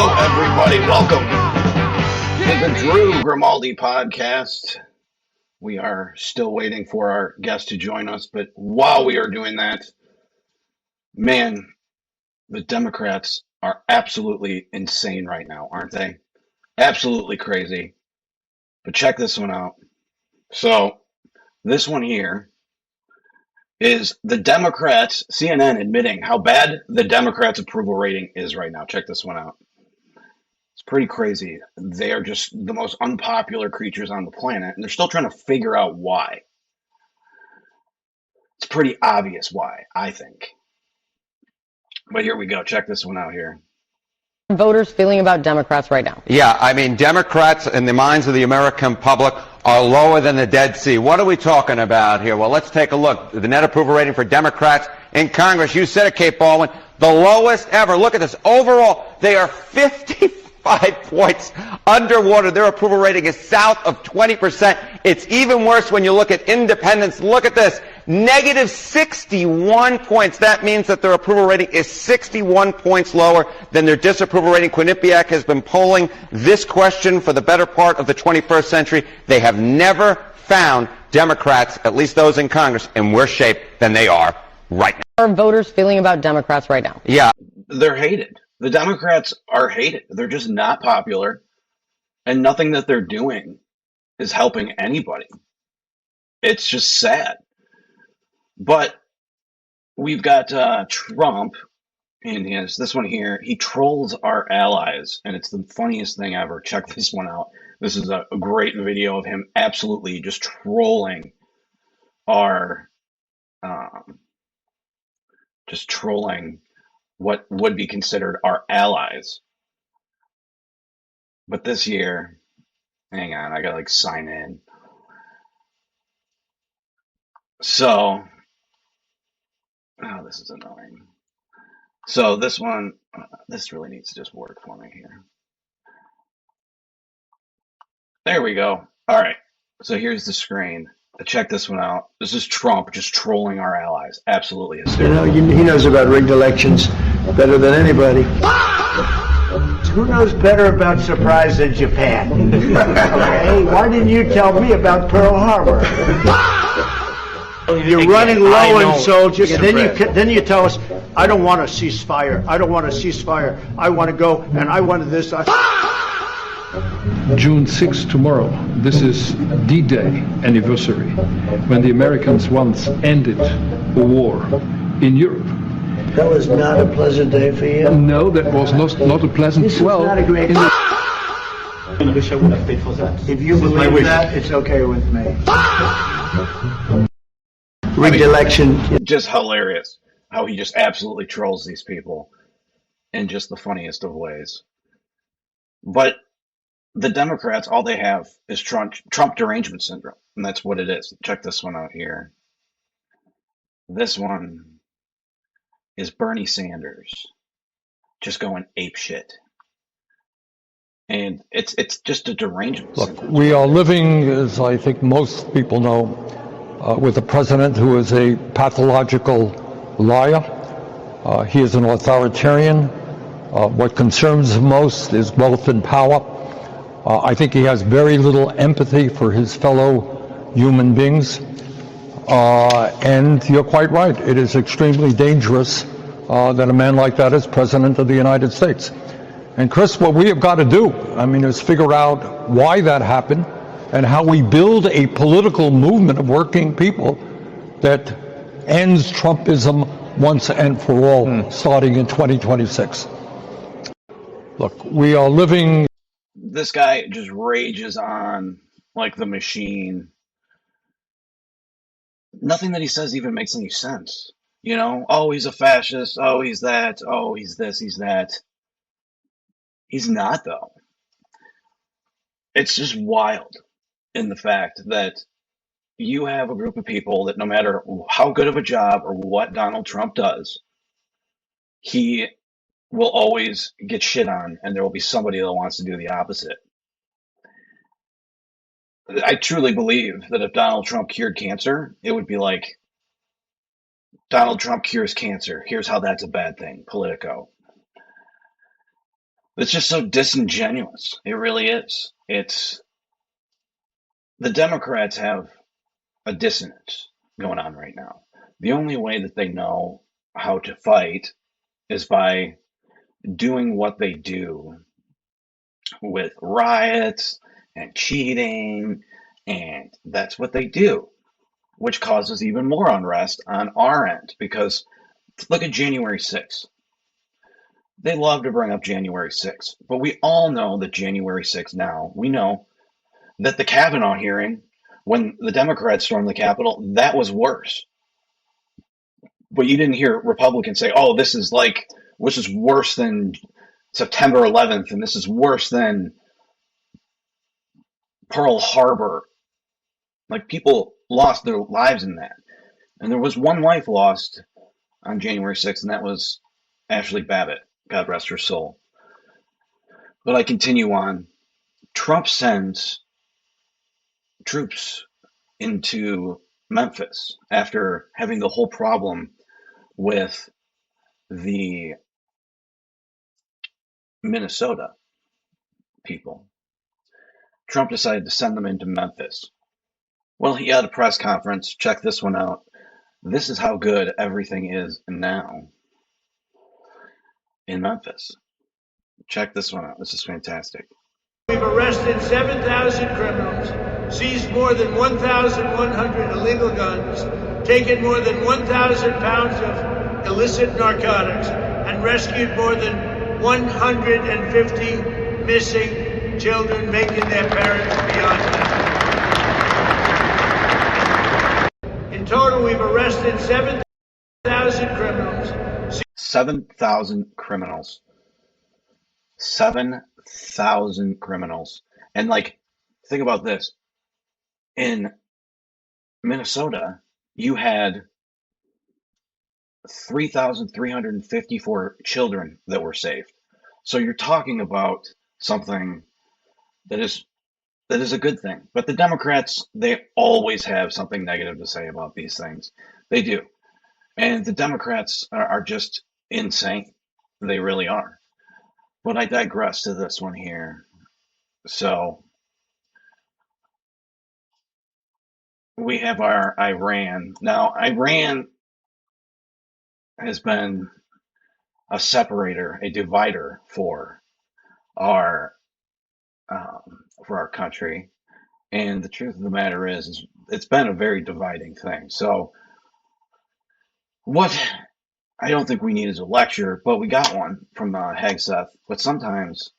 Hello, everybody. Welcome to the Drew Grimaldi podcast. We are still waiting for our guest to join us, but while we are doing that, man, the Democrats are absolutely insane right now, aren't they? Absolutely crazy. But check this one out. So, this one here is the Democrats, CNN admitting how bad the Democrats' approval rating is right now. Check this one out. It's pretty crazy. They are just the most unpopular creatures on the planet, and they're still trying to figure out why. It's pretty obvious why, I think. But here we go. Check this one out here. Voters feeling about Democrats right now? Yeah, I mean, Democrats in the minds of the American public are lower than the Dead Sea. What are we talking about here? Well, let's take a look. The net approval rating for Democrats in Congress, you said it, Kate Baldwin, the lowest ever. Look at this. Overall, they are 55 points underwater. Their approval rating is south of 20%. It's even worse when you look at independents. Look at this. Negative 61 points. That means that their approval rating is 61 points lower than their disapproval rating. Quinnipiac has been polling this question for the better part of the 21st century. They have never found Democrats, at least those in Congress, in worse shape than they are right now. Are voters feeling about Democrats right now? Yeah. They're hated. The Democrats are hated. They're just not popular, and nothing that they're doing is helping anybody. It's just sad. But we've got Trump, and this one here. He trolls our allies, and it's the funniest thing ever. Check this one out. This is a great video of him absolutely just trolling our, what would be considered our allies. But this year, hang on, I gotta sign in. So, oh, this is annoying. So this one, this really needs to just work for me here. There we go. All right. So here's the screen. Check this one out. This is Trump just trolling our allies. Absolutely hysterical. He knows about rigged elections better than anybody. Who knows better about surprise than Japan? Okay, why didn't you tell me about Pearl Harbor? You're running low on soldiers, and then you tell us, I don't want a ceasefire. I don't want a ceasefire. I want to go, and I want this. June 6th, tomorrow, this is D-Day anniversary, when the Americans once ended a war in Europe. That was not a pleasant day for you? No, that was not a pleasant... This is not a great... I wish I would have paid for that. If you believe that, it's okay with me. Rigged election. Just hilarious how he just absolutely trolls these people in just the funniest of ways. But the Democrats, all they have is Trump derangement syndrome, and that's what it is. Check this one out here. This one is Bernie Sanders just going apeshit. And it's just a derangement syndrome. Look, we are living, as I think most people know, with a president who is a pathological liar. He is an authoritarian. What concerns him most is wealth and power. I think he has very little empathy for his fellow human beings. And you're quite right. It is extremely dangerous that a man like that is president of the United States. And Chris, what we have got to do, is figure out why that happened and how we build a political movement of working people that ends Trumpism once and for all, starting in 2026. Look, we are living... This guy just rages on like the machine. Nothing that he says even makes any sense. You know, oh, he's a fascist. Oh, he's that. Oh, he's this, he's that. He's not, though. It's just wild in the fact that you have a group of people that no matter how good of a job or what Donald Trump does, he will always get shit on, and there will be somebody that wants to do the opposite. I truly believe that if Donald Trump cured cancer, it would be like, Donald Trump cures cancer. Here's how that's a bad thing. Politico. It's just so disingenuous. It really is. The Democrats have a dissonance going on right now. The only way that they know how to fight is by doing what they do with riots and cheating, and that's what they do, which causes even more unrest on our end. Because look at January 6th. They love to bring up January 6th, but we all know that January 6th now, we know that the Kavanaugh hearing, when the Democrats stormed the Capitol, that was worse. But you didn't hear Republicans say, oh, this is worse than September 11th, and this is worse than Pearl Harbor. Like, people lost their lives in that. And there was one life lost on January 6th, and that was Ashley Babbitt. God rest her soul. But I continue on. Trump sends troops into Memphis after having the whole problem with the Minnesota people. Trump decided to send them into Memphis. Well, he had a press conference. Check this one out. This is how good everything is now in Memphis. Check this one out. This is fantastic. We've arrested 7,000 criminals, seized more than 1,100 illegal guns, taken more than 1,000 pounds of illicit narcotics, and rescued more than 150 missing children, making their parents beyond that. In total, we've arrested 7,000 criminals. 7,000 criminals. 7,000 criminals. And think about this. In Minnesota, you had 3,354 children that were saved. So you're talking about something that is a good thing. But the Democrats, they always have something negative to say about these things. They do. And the Democrats are just insane. They really are. But I digress to this one here. So we have our Iran. Now, Iran has been a separator, a divider for our country. And the truth of the matter is it's been a very dividing thing. So what I don't think we need is a lecture, but we got one from Hegseth. But sometimes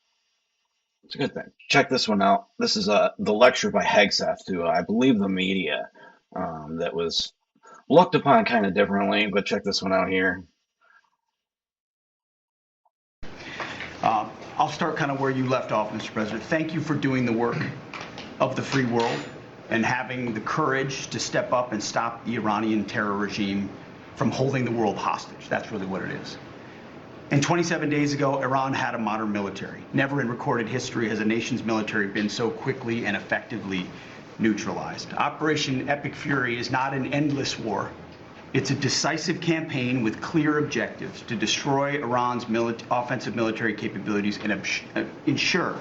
it's a good thing. Check this one out. This is the lecture by Hegseth to, I believe, the media that was looked upon kind of differently. But check this one out here. I'll start kind of where you left off, Mr. President. Thank you for doing the work of the free world and having the courage to step up and stop the Iranian terror regime from holding the world hostage. That's really what it is. And 27 days ago, Iran had a modern military. Never in recorded history has a nation's military been so quickly and effectively neutralized. Operation Epic Fury is not an endless war. It's a decisive campaign with clear objectives to destroy Iran's offensive military capabilities and ensure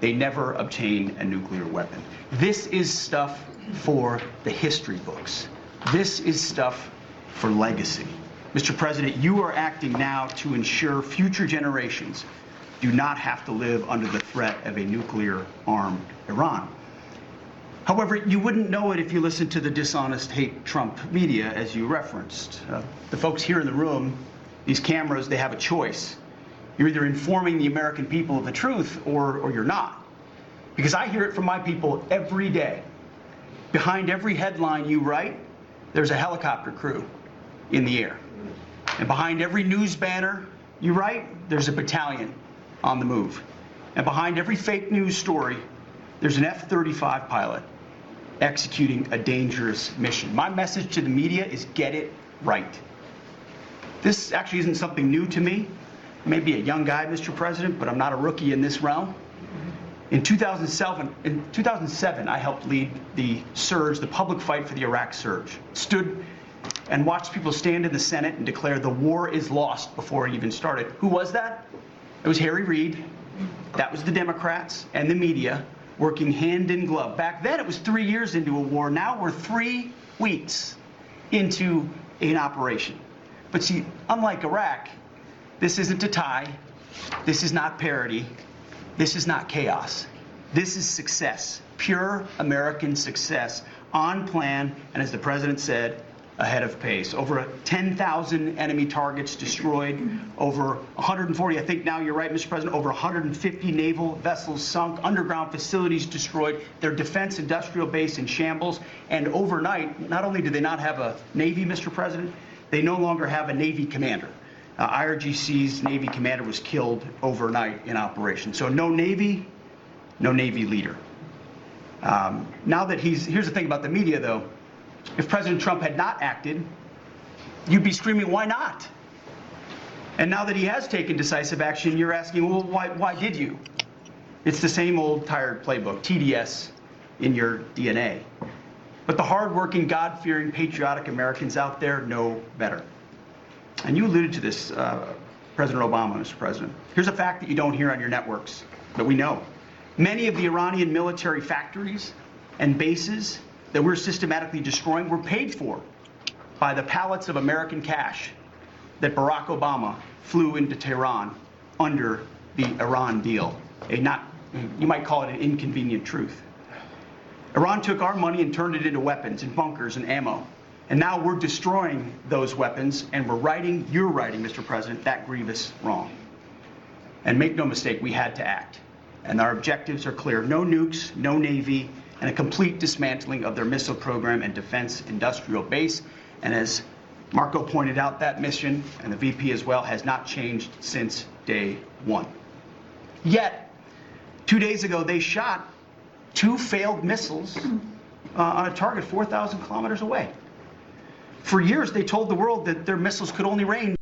they never obtain a nuclear weapon. This is stuff for the history books. This is stuff for legacy. Mr. President, you are acting now to ensure future generations do not have to live under the threat of a nuclear-armed Iran. However, you wouldn't know it if you listened to the dishonest hate Trump media, as you referenced. The folks here in the room, these cameras, they have a choice. You're either informing the American people of the truth or you're not. Because I hear it from my people every day. Behind every headline you write, there's a helicopter crew in the air. And behind every news banner you write, there's a battalion on the move. And behind every fake news story, there's an F-35 pilot executing a dangerous mission. My message to the media is get it right. This actually isn't something new to me. I may be a young guy, Mr. President, but I'm not a rookie in this realm. In 2007, I helped lead the surge, the public fight for the Iraq surge. Stood and watched people stand in the Senate and declare the war is lost before it even started. Who was that? It was Harry Reid That was the Democrats and the media working hand in glove. Back then, it was 3 years into a war. Now we're 3 weeks into an operation. But see, unlike Iraq, this isn't a tie. This is not parity. This is not chaos. This is success, pure American success, on plan, and as the president said, ahead of pace. Over 10,000 enemy targets destroyed, over 140, I think now you're right, Mr. President, over 150 naval vessels sunk, underground facilities destroyed, their defense industrial base in shambles, and overnight, not only do they not have a Navy, Mr. President, they no longer have a Navy commander. IRGC's Navy commander was killed overnight in operation. So no Navy leader. Now that here's the thing about the media, though. If President Trump had not acted, you'd be screaming, why not? And now that he has taken decisive action, you're asking, well, why did you? It's the same old tired playbook, TDS in your DNA. But the hardworking, God-fearing, patriotic Americans out there know better. And you alluded to this, President Obama, Mr. President. Here's a fact that you don't hear on your networks, but we know. Many of the Iranian military factories and bases that we're systematically destroying were paid for by the pallets of American cash that Barack Obama flew into Tehran under the Iran deal. You might call it an inconvenient truth. Iran took our money and turned it into weapons and bunkers and ammo. And now we're destroying those weapons, and you're righting, Mr. President, that grievous wrong. And make no mistake, we had to act. And our objectives are clear. No nukes, no Navy, and a complete dismantling of their missile program and defense industrial base. And as Marco pointed out, that mission, and the VP as well, has not changed since day one. Yet, 2 days ago, they shot 2 failed missiles on a target 4,000 kilometers away. For years, they told the world that their missiles could only range.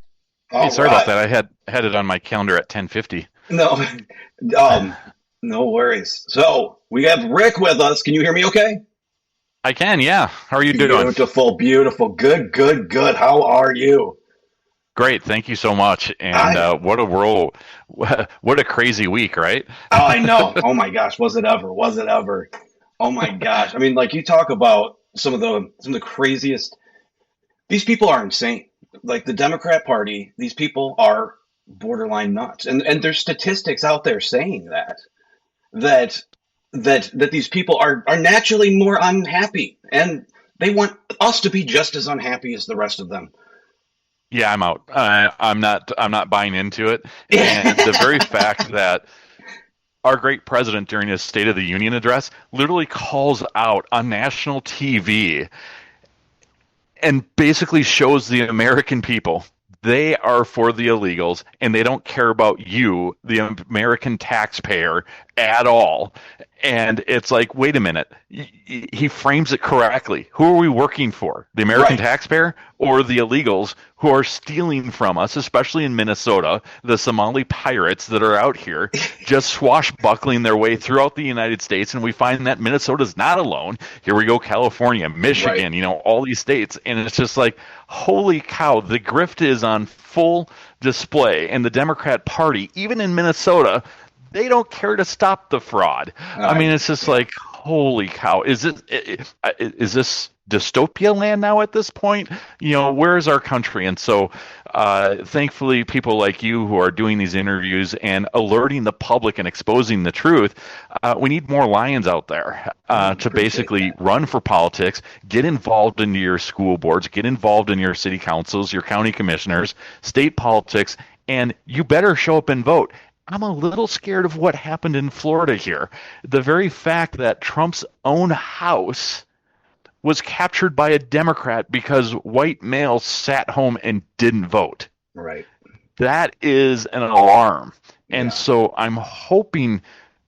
Hey, sorry about that. I had it on my calendar at 10:50. No, no worries. So we have Rick with us. Can you hear me okay? I can, yeah. How are you doing? Beautiful, beautiful. Good. How are you? Great. Thank you so much. And what a world, what a crazy week, right? Oh, I know. Oh my gosh. Was it ever? Oh my gosh. I mean, like, you talk about some of the craziest. These people are insane. Like the Democrat Party, these people are borderline nuts. And there's statistics out there saying that these people are naturally more unhappy, and they want us to be just as unhappy as the rest of them. Yeah, I'm out. I'm not buying into it. And the very fact that our great president during his State of the Union address literally calls out on national TV and basically shows the American people they are for the illegals, and they don't care about you, the American taxpayer, at all. And it's like, wait a minute. He frames it correctly. Who are we working for? The American taxpayer or the illegals who are stealing from us, especially in Minnesota, the Somali pirates that are out here just swashbuckling their way throughout the United States. And we find that Minnesota's not alone. Here we go, California, Michigan, all these states. And it's just like, holy cow, the grift is on full display. And the Democrat Party, even in Minnesota, they don't care to stop the fraud. I mean, it's just like, holy cow. Is this dystopia land now at this point? Where is our country? And so thankfully, people like you who are doing these interviews and alerting the public and exposing the truth, we need more lions out there to basically run for politics, get involved in your school boards, get involved in your city councils, your county commissioners, state politics, and you better show up and vote. I'm a little scared of what happened in Florida here. The very fact that Trump's own house was captured by a Democrat because white males sat home and didn't vote. Right. That is an alarm. And so I'm hoping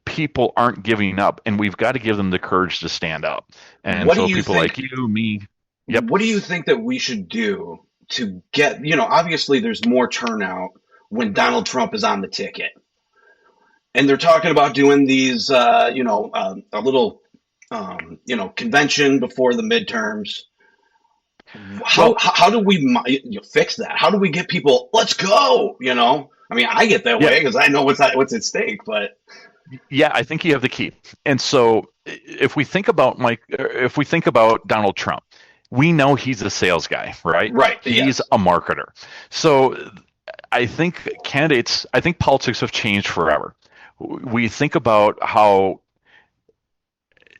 people aren't giving up, and we've got to give them the courage to stand up. And so people like you, me. Yep. What do you think that we should do to get, obviously there's more turnout when Donald Trump is on the ticket. And they're talking about doing these, a little, convention before the midterms. How do we fix that? How do we get people, let's go, I I mean, I get that way because I know what's at stake, but. Yeah, I think you have the key. And so if we think about Donald Trump, we know he's a sales guy, right? Right. He's a marketer. So I think politics have changed forever. We think about how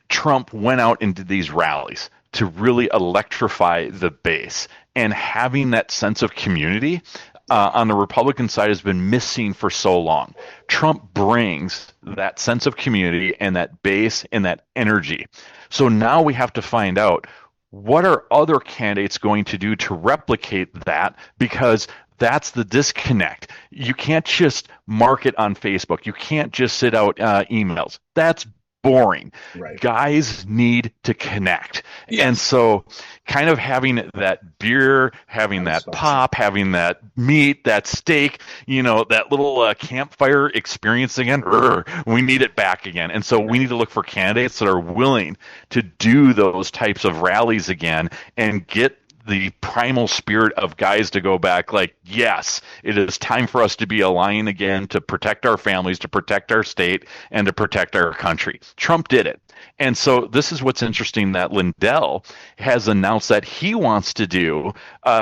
Trump went out and did these rallies to really electrify the base, and having that sense of community on the Republican side has been missing for so long. Trump brings that sense of community and that base and that energy. So now we have to find out, what are other candidates going to do to replicate that? Because that's the disconnect. You can't just market on Facebook. You can't just sit out emails. That's boring. Right. Guys need to connect. Yes. And so kind of having that beer, having that pop, having that meat, that steak, that little campfire experience again, we need it back again. And so we need to look for candidates that are willing to do those types of rallies again and get the primal spirit of guys to go back like, yes, it is time for us to be a lion again, to protect our families, to protect our state, and to protect our country. Trump did it. And so this is what's interesting, that Lindell has announced that he wants to do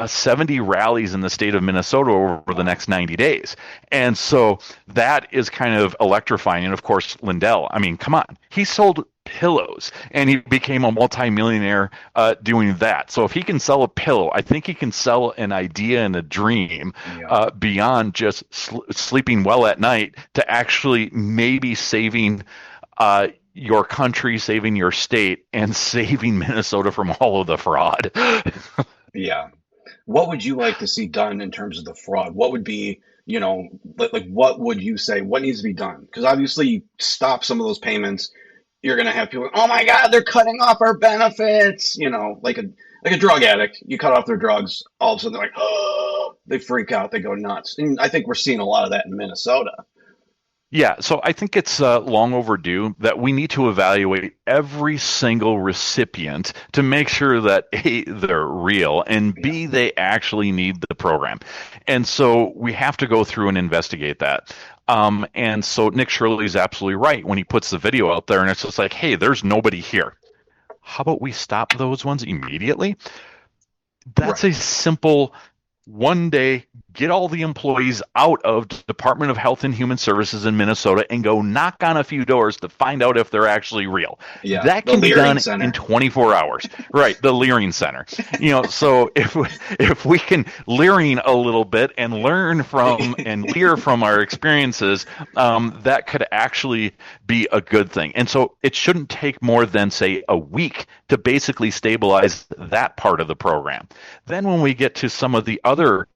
70 rallies in the state of Minnesota over the next 90 days. And so that is kind of electrifying. And of course, Lindell, I mean, come on, he sold pillows and he became a multimillionaire doing that. So if he can sell a pillow, I think he can sell an idea and a dream beyond just sleeping well at night, to actually maybe saving your country, saving your state, and saving Minnesota from all of the fraud. Yeah. What would you like to see done in terms of the fraud? What would be, like what would you say? What needs to be done? Because obviously you stop some of those payments, you're going to have people, oh my God, they're cutting off our benefits. Like a drug addict, you cut off their drugs, all of a sudden they're like, oh, they freak out, they go nuts. And I think we're seeing a lot of that in Minnesota. Yeah, so I think it's long overdue that we need to evaluate every single recipient to make sure that A, they're real, and B, they actually need the program. And so we have to go through and investigate that. And so Nick Shirley is absolutely right when he puts the video out there and it's just like, hey, there's nobody here. How about we stop those ones immediately? That's a simple one day, get all the employees out of Department of Health and Human Services in Minnesota and go knock on a few doors to find out if they're actually real. Yeah, that can be done in 24 hours. Right, the Leering Center. So if we can leering a little bit and learn from and lear from our experiences, that could actually be a good thing. And so it shouldn't take more than, say, a week to basically stabilize that part of the program. Then when we get to some of the other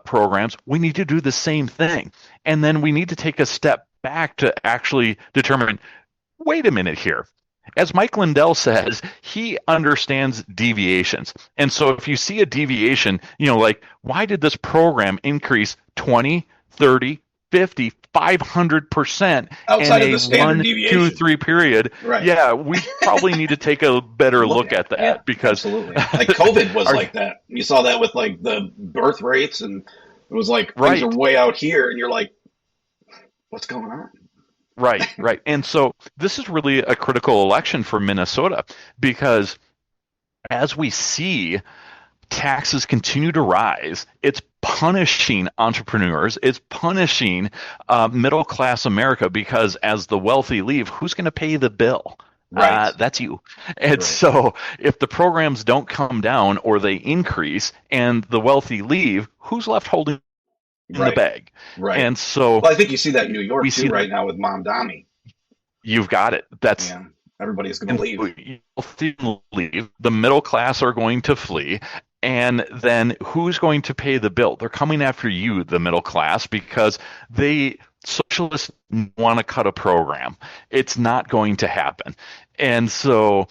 programs, we need to do the same thing. And then we need to take a step back to actually determine, wait a minute here. As Mike Lindell says, he understands deviations. And so if you see a deviation, like, why did this program increase 20, 30, 50, 500% outside in of the standard 1, deviation. 2, 3 period? Right. Yeah, we probably need to take a better look at that because absolutely. Like COVID was like that. You saw that with like the birth rates, and it was like things are way out here, and you're like, what's going on? Right. And so this is really a critical election for Minnesota because as we see taxes continue to rise, it's punishing entrepreneurs, it's punishing middle-class America, because as the wealthy leave, who's going to pay the bill? Right. That's you. And so if the programs don't come down or they increase and the wealthy leave, who's left holding the bag? Right. And so I think you see that in New York too right now with Mom Dami. You've got it. That's everybody's going to leave. The middle class are going to flee. And then who's going to pay the bill? They're coming after you, the middle class, because socialists want to cut a program. It's not going to happen. And so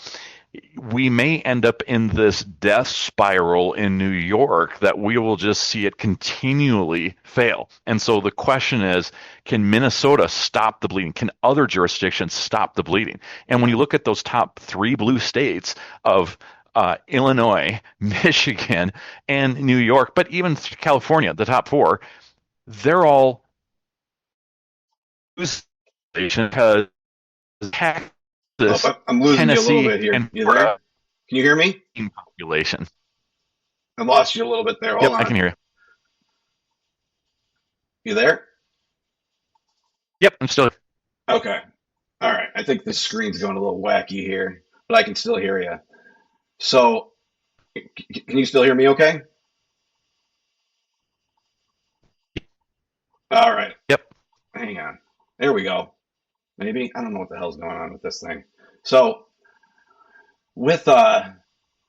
we may end up in this death spiral in New York that we will just see it continually fail. And so the question is, can Minnesota stop the bleeding? Can other jurisdictions stop the bleeding? And when you look at those top 3 blue states of Illinois, Michigan, and New York, but even California, the top 4, they're all because Texas, I'm losing you a Tennessee, little bit here. and You there? Can you hear me? population. I lost you a little bit there. Hold Yep, on. I can hear you. You there? Yep, I'm still. Okay. All right. I think the screen's going a little wacky here, but I can still hear you. So, can you still hear me okay? All right. Yep. Hang on. There we go. Maybe. I don't know what the hell's going on with this thing. So, with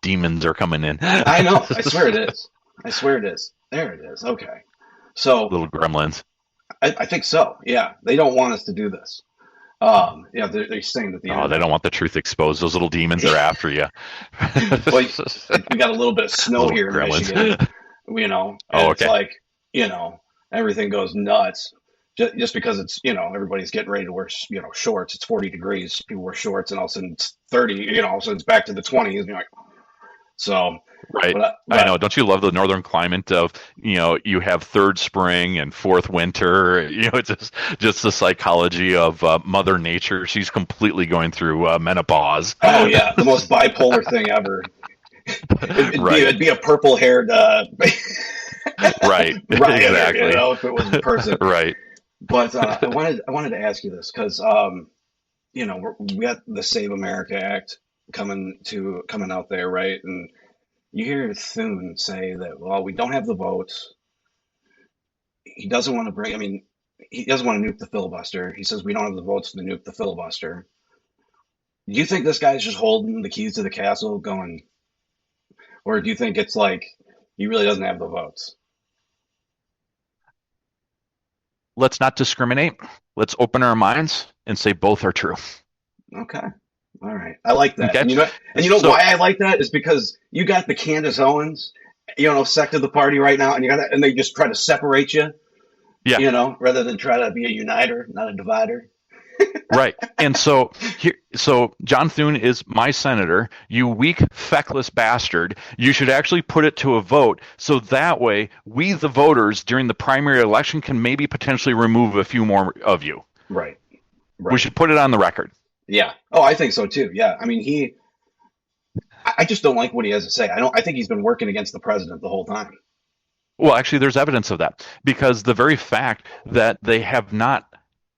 Demons are coming in. I know. I swear it is. I swear it is. There it is. Okay. So, Little gremlins. I think so. Yeah. They don't want us to do this. Yeah, they're saying that the Oh, they don't want the truth exposed. Those little demons are after you. Well, we got a little bit of snow here in gremlins. Michigan, and it's like, everything goes nuts just because it's, everybody's getting ready to wear, shorts. It's 40 degrees. People wear shorts, and all of a sudden it's 30, so it's back to the 20s. And you're like, so. Right. But I know. Don't you love the northern climate of, you have third spring and fourth winter, it's just the psychology of Mother Nature. She's completely going through menopause. Oh, yeah. The most bipolar thing ever. It'd be a purple haired, right. Exactly. If it was a person. Right. But I wanted to ask you this because, we got the Save America Act coming out there, right? And you hear Thune say that, well, we don't have the votes. He doesn't want to he doesn't want to nuke the filibuster. He says we don't have the votes to nuke the filibuster. Do you think this guy's just holding the keys to the castle going, or do you think it's like he really doesn't have the votes? Let's not discriminate. Let's open our minds and say both are true. Okay. All right. I like that. Okay. And you know why I like that is because you got the Candace Owens, sect of the party right now, and they just try to separate you. Yeah. Rather than try to be a uniter, not a divider. Right. And so John Thune is my senator. You weak, feckless bastard. You should actually put it to a vote so that way we, the voters, during the primary election can maybe potentially remove a few more of you. Right. We should put it on the record. Yeah. Oh, I think so too. Yeah. I mean, I just don't like what he has to say. I think he's been working against the president the whole time. Well, actually, there's evidence of that because the very fact that they have not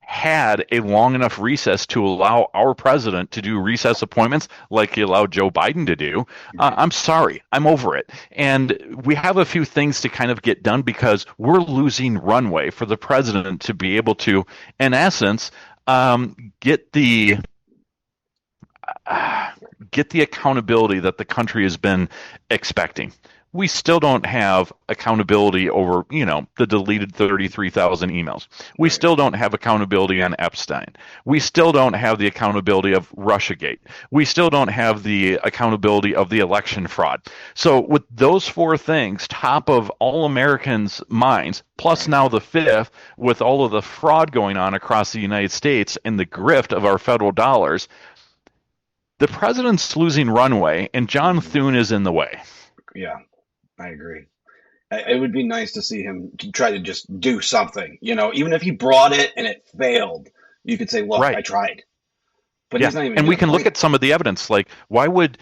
had a long enough recess to allow our president to do recess appointments like he allowed Joe Biden to do. I'm sorry. I'm over it. And we have a few things to kind of get done because we're losing runway for the president to be able to, in essence, get the accountability that the country has been expecting. We still don't have accountability over, the deleted 33,000 emails. We still don't have accountability on Epstein. We still don't have the accountability of Russiagate. We still don't have the accountability of the election fraud. So with those four things top of all Americans' minds, plus now the fifth with all of the fraud going on across the United States and the grift of our federal dollars, the president's losing runway and John Thune is in the way. Yeah. I agree. It would be nice to see him try to just do something, even if he brought it and it failed, you could say, look, right. I tried. But he's not even. And we can look at some of the evidence. Like, why would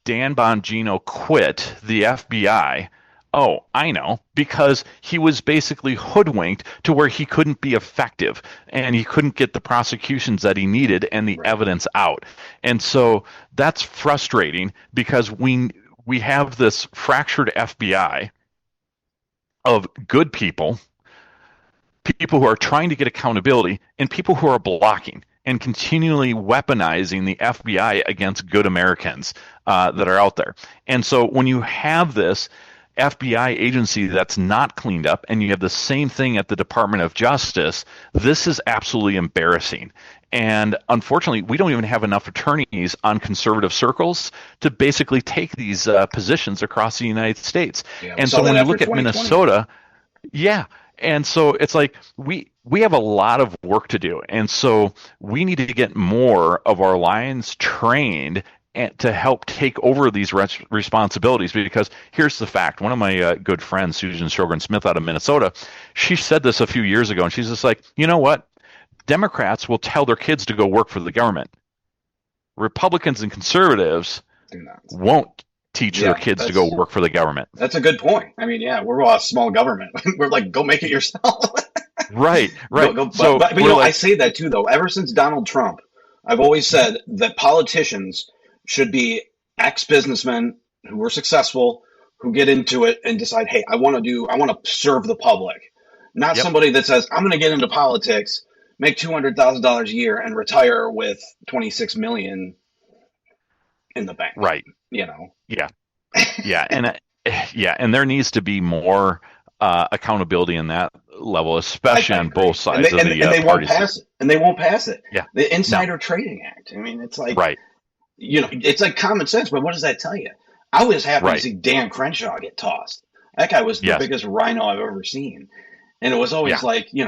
Dan Bongino quit the FBI? Oh, I know. Because he was basically hoodwinked to where he couldn't be effective and he couldn't get the prosecutions that he needed and the evidence out. And so that's frustrating because we have this fractured FBI of good people who are trying to get accountability, and people who are blocking and continually weaponizing the FBI against good Americans that are out there. And so when you have this FBI agency that's not cleaned up, and you have the same thing at the Department of Justice, this is absolutely embarrassing. And unfortunately, we don't even have enough attorneys on conservative circles to basically take these positions across the United States. Yeah, and so when you look at Minnesota, and so it's like we have a lot of work to do. And so we need to get more of our lions trained and to help take over these responsibilities, because here's the fact. One of my good friends, Susan Sjogren Smith out of Minnesota, she said this a few years ago, and she's just like, you know what? Democrats will tell their kids to go work for the government. Republicans and conservatives won't teach their kids to go work for the government. That's a good point. I mean, yeah, we're all small government. We're like, go make it yourself. Right. But I say that too, though. Ever since Donald Trump, I've always said that politicians should be ex-businessmen who were successful, who get into it and decide, hey, I want to serve the public. Not somebody that says, I'm going to get into politics, make $200,000 a year, and retire with $26 million in the bank. Right. Yeah. And there needs to be more accountability in that level, especially on both sides of the and they won't pass it. And they won't pass it. Yeah. The Insider Trading Act. I mean, it's like, right. It's like common sense, but what does that tell you? I was happy to see Dan Crenshaw get tossed. That guy was the biggest rhino I've ever seen. And it was always like, he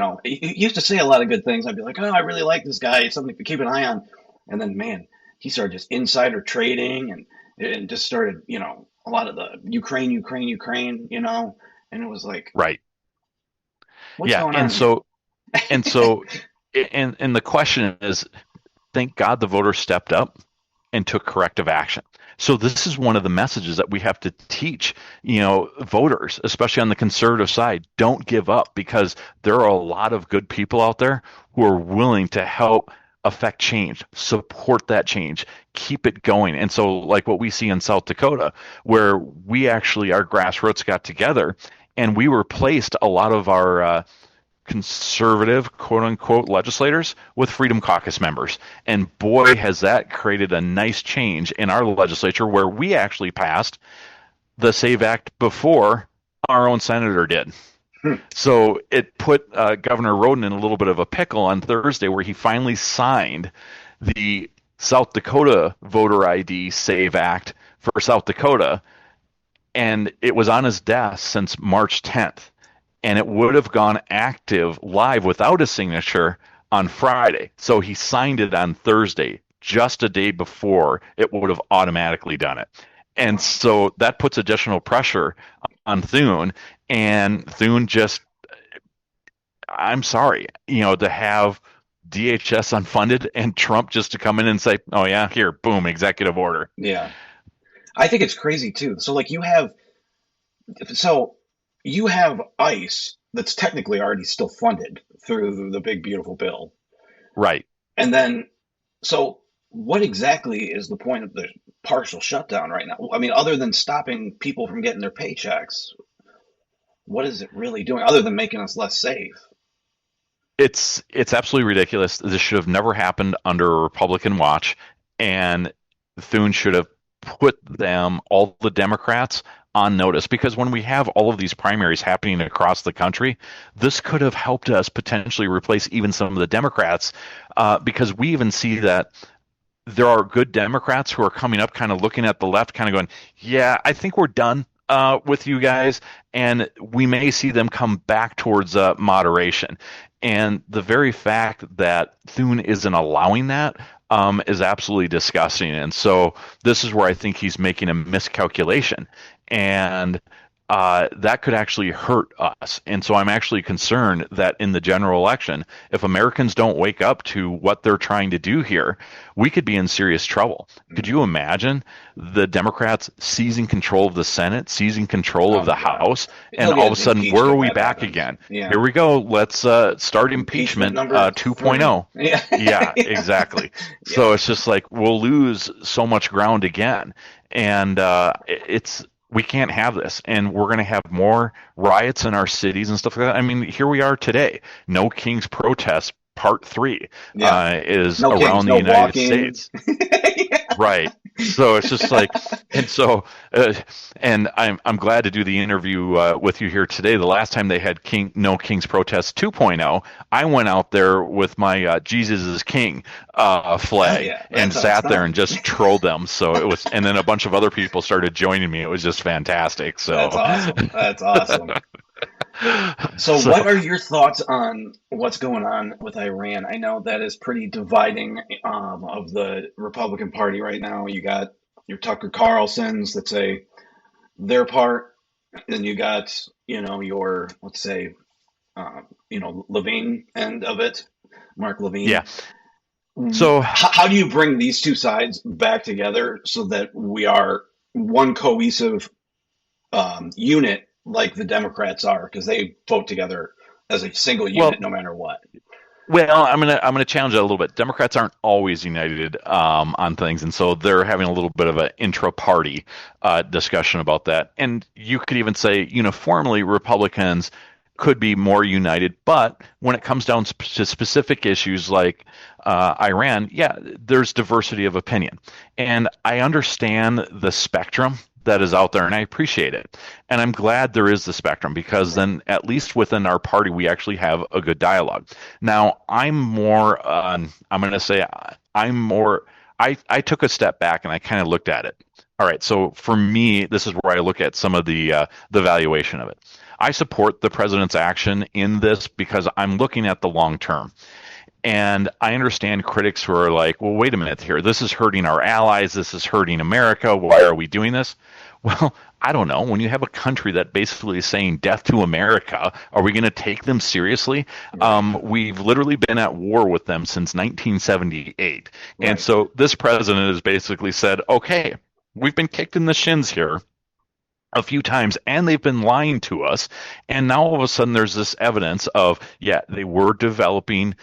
used to say a lot of good things. I'd be like, oh, I really like this guy. It's something to keep an eye on. And then, man, he started just insider trading and just started, a lot of the Ukraine, and it was like, right. What's going on? And the question is, thank God the voters stepped up and took corrective action. So this is one of the messages that we have to teach, voters, especially on the conservative side. Don't give up, because there are a lot of good people out there who are willing to help affect change, support that change, keep it going. And so like what we see in South Dakota, where we actually, our grassroots got together and we replaced a lot of our conservative, quote unquote, legislators with Freedom Caucus members. And boy, has that created a nice change in our legislature, where we actually passed the SAVE Act before our own senator did. So it put Governor Roden in a little bit of a pickle on Thursday, where he finally signed the South Dakota voter ID SAVE Act for South Dakota. And it was on his desk since March 10th. And it would have gone active live without a signature on Friday. So he signed it on Thursday, just a day before it would have automatically done it. And so that puts additional pressure on Thune. And Thune just, I'm sorry, to have DHS unfunded and Trump just to come in and say, oh yeah, here, boom, executive order. Yeah. I think it's crazy too. So like you have ICE that's technically already still funded through the big, beautiful bill. Right. And then, so what exactly is the point of the partial shutdown right now? I mean, other than stopping people from getting their paychecks, what is it really doing other than making us less safe? It's absolutely ridiculous. This should have never happened under a Republican watch, and Thune should have put all the Democrats, on notice, because when we have all of these primaries happening across the country, this could have helped us potentially replace even some of the Democrats, because we even see that there are good Democrats who are coming up, kind of looking at the left, kind of going, yeah, I think we're done with you guys, and we may see them come back towards moderation. And the very fact that Thune isn't allowing that is absolutely disgusting. And so this is where I think he's making a miscalculation. And that could actually hurt us. And so I'm actually concerned that in the general election, if Americans don't wake up to what they're trying to do here, we could be in serious trouble. Could you imagine the Democrats seizing control of the Senate, seizing control of the House, and all of a sudden, where are we back again? Yeah. Here we go. Let's start impeachment 2.0. Yeah, exactly. Yeah. So it's just like we'll lose so much ground again. And we can't have this, and we're going to have more riots in our cities and stuff like that. I mean, here we are today. No King's Protest Part 3 is around the United States. Right. So it's just like, and so, and I'm glad to do the interview with you here today. The last time they had No King's Protest 2.0, I went out there with my Jesus is King flag and sat there and just trolled them. So it was, and then a bunch of other people started joining me. It was just fantastic. So that's awesome. So what are your thoughts on what's going on with Iran? I know that is pretty dividing of the Republican Party right now. You got your Tucker Carlsons that say their part, then you got, your, let's say, Levine end of it. Mark Levine. Yeah. So how do you bring these two sides back together so that we are one cohesive unit like the Democrats are, because they vote together as a single unit no matter what? Well, I'm gonna challenge that a little bit. Democrats aren't always united on things, and so they're having a little bit of an intra-party discussion about that. And you could even say uniformly Republicans could be more united, but when it comes down to specific issues like Iran, there's diversity of opinion, and I understand the spectrum that is out there, and I appreciate it. And I'm glad there is the spectrum, because then at least within our party, we actually have a good dialogue. Now, I'm more, I took a step back and I kind of looked at it. All right, so for me, this is where I look at some of the valuation of it. I support the president's action in this because I'm looking at the long term. And I understand critics who are like, well, wait a minute here. This is hurting our allies. This is hurting America. Why are we doing this? Well, I don't know. When you have a country that basically is saying death to America, are we going to take them seriously? We've literally been at war with them since 1978. Right. And so this president has basically said, okay, we've been kicked in the shins here a few times, and they've been lying to us. And now all of a sudden there's this evidence of, they were developing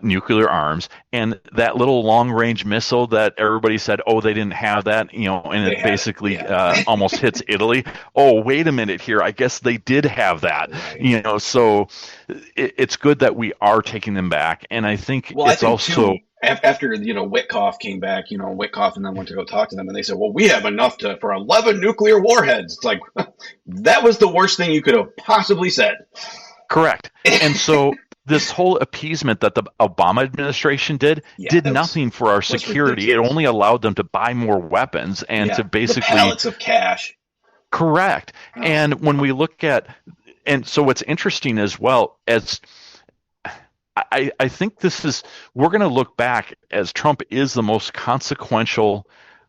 nuclear arms, and that little long-range missile that everybody said, they didn't have that, and it basically almost hits Italy. Oh, wait a minute here. I guess they did have that, so it's good that we are taking them back. And I think also... After, Witkoff came back, Witkoff and then went to go talk to them, and they said, well, we have enough for 11 nuclear warheads. It's like, that was the worst thing you could have possibly said. Correct. And so this whole appeasement that the Obama administration did nothing for our security. It only allowed them to buy more weapons and to basically... The pallets of cash. Correct. Oh. And when we look at... And so what's interesting as well as... I think we're going to look back as Trump is the most consequential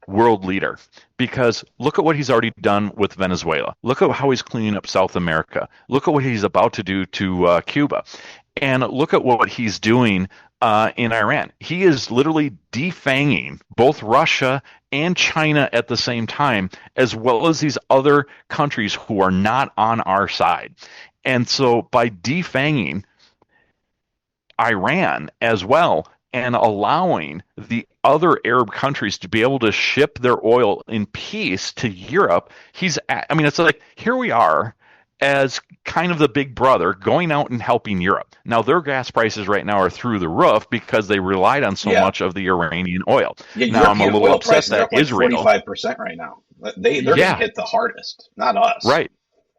world leader, because look at what he's already done with Venezuela. Look at how he's cleaning up South America. Look at what he's about to do to Cuba. And look at what he's doing in Iran. He is literally defanging both Russia and China at the same time, as well as these other countries who are not on our side. And so by defanging Iran as well, and allowing the other Arab countries to be able to ship their oil in peace to Europe, it's like, here we are as kind of the big brother going out and helping Europe. Now, their gas prices right now are through the roof because they relied on so much of the Iranian oil. Now, I'm a little upset that Israel... 45% right now. They're going to hit the hardest, not us. Right.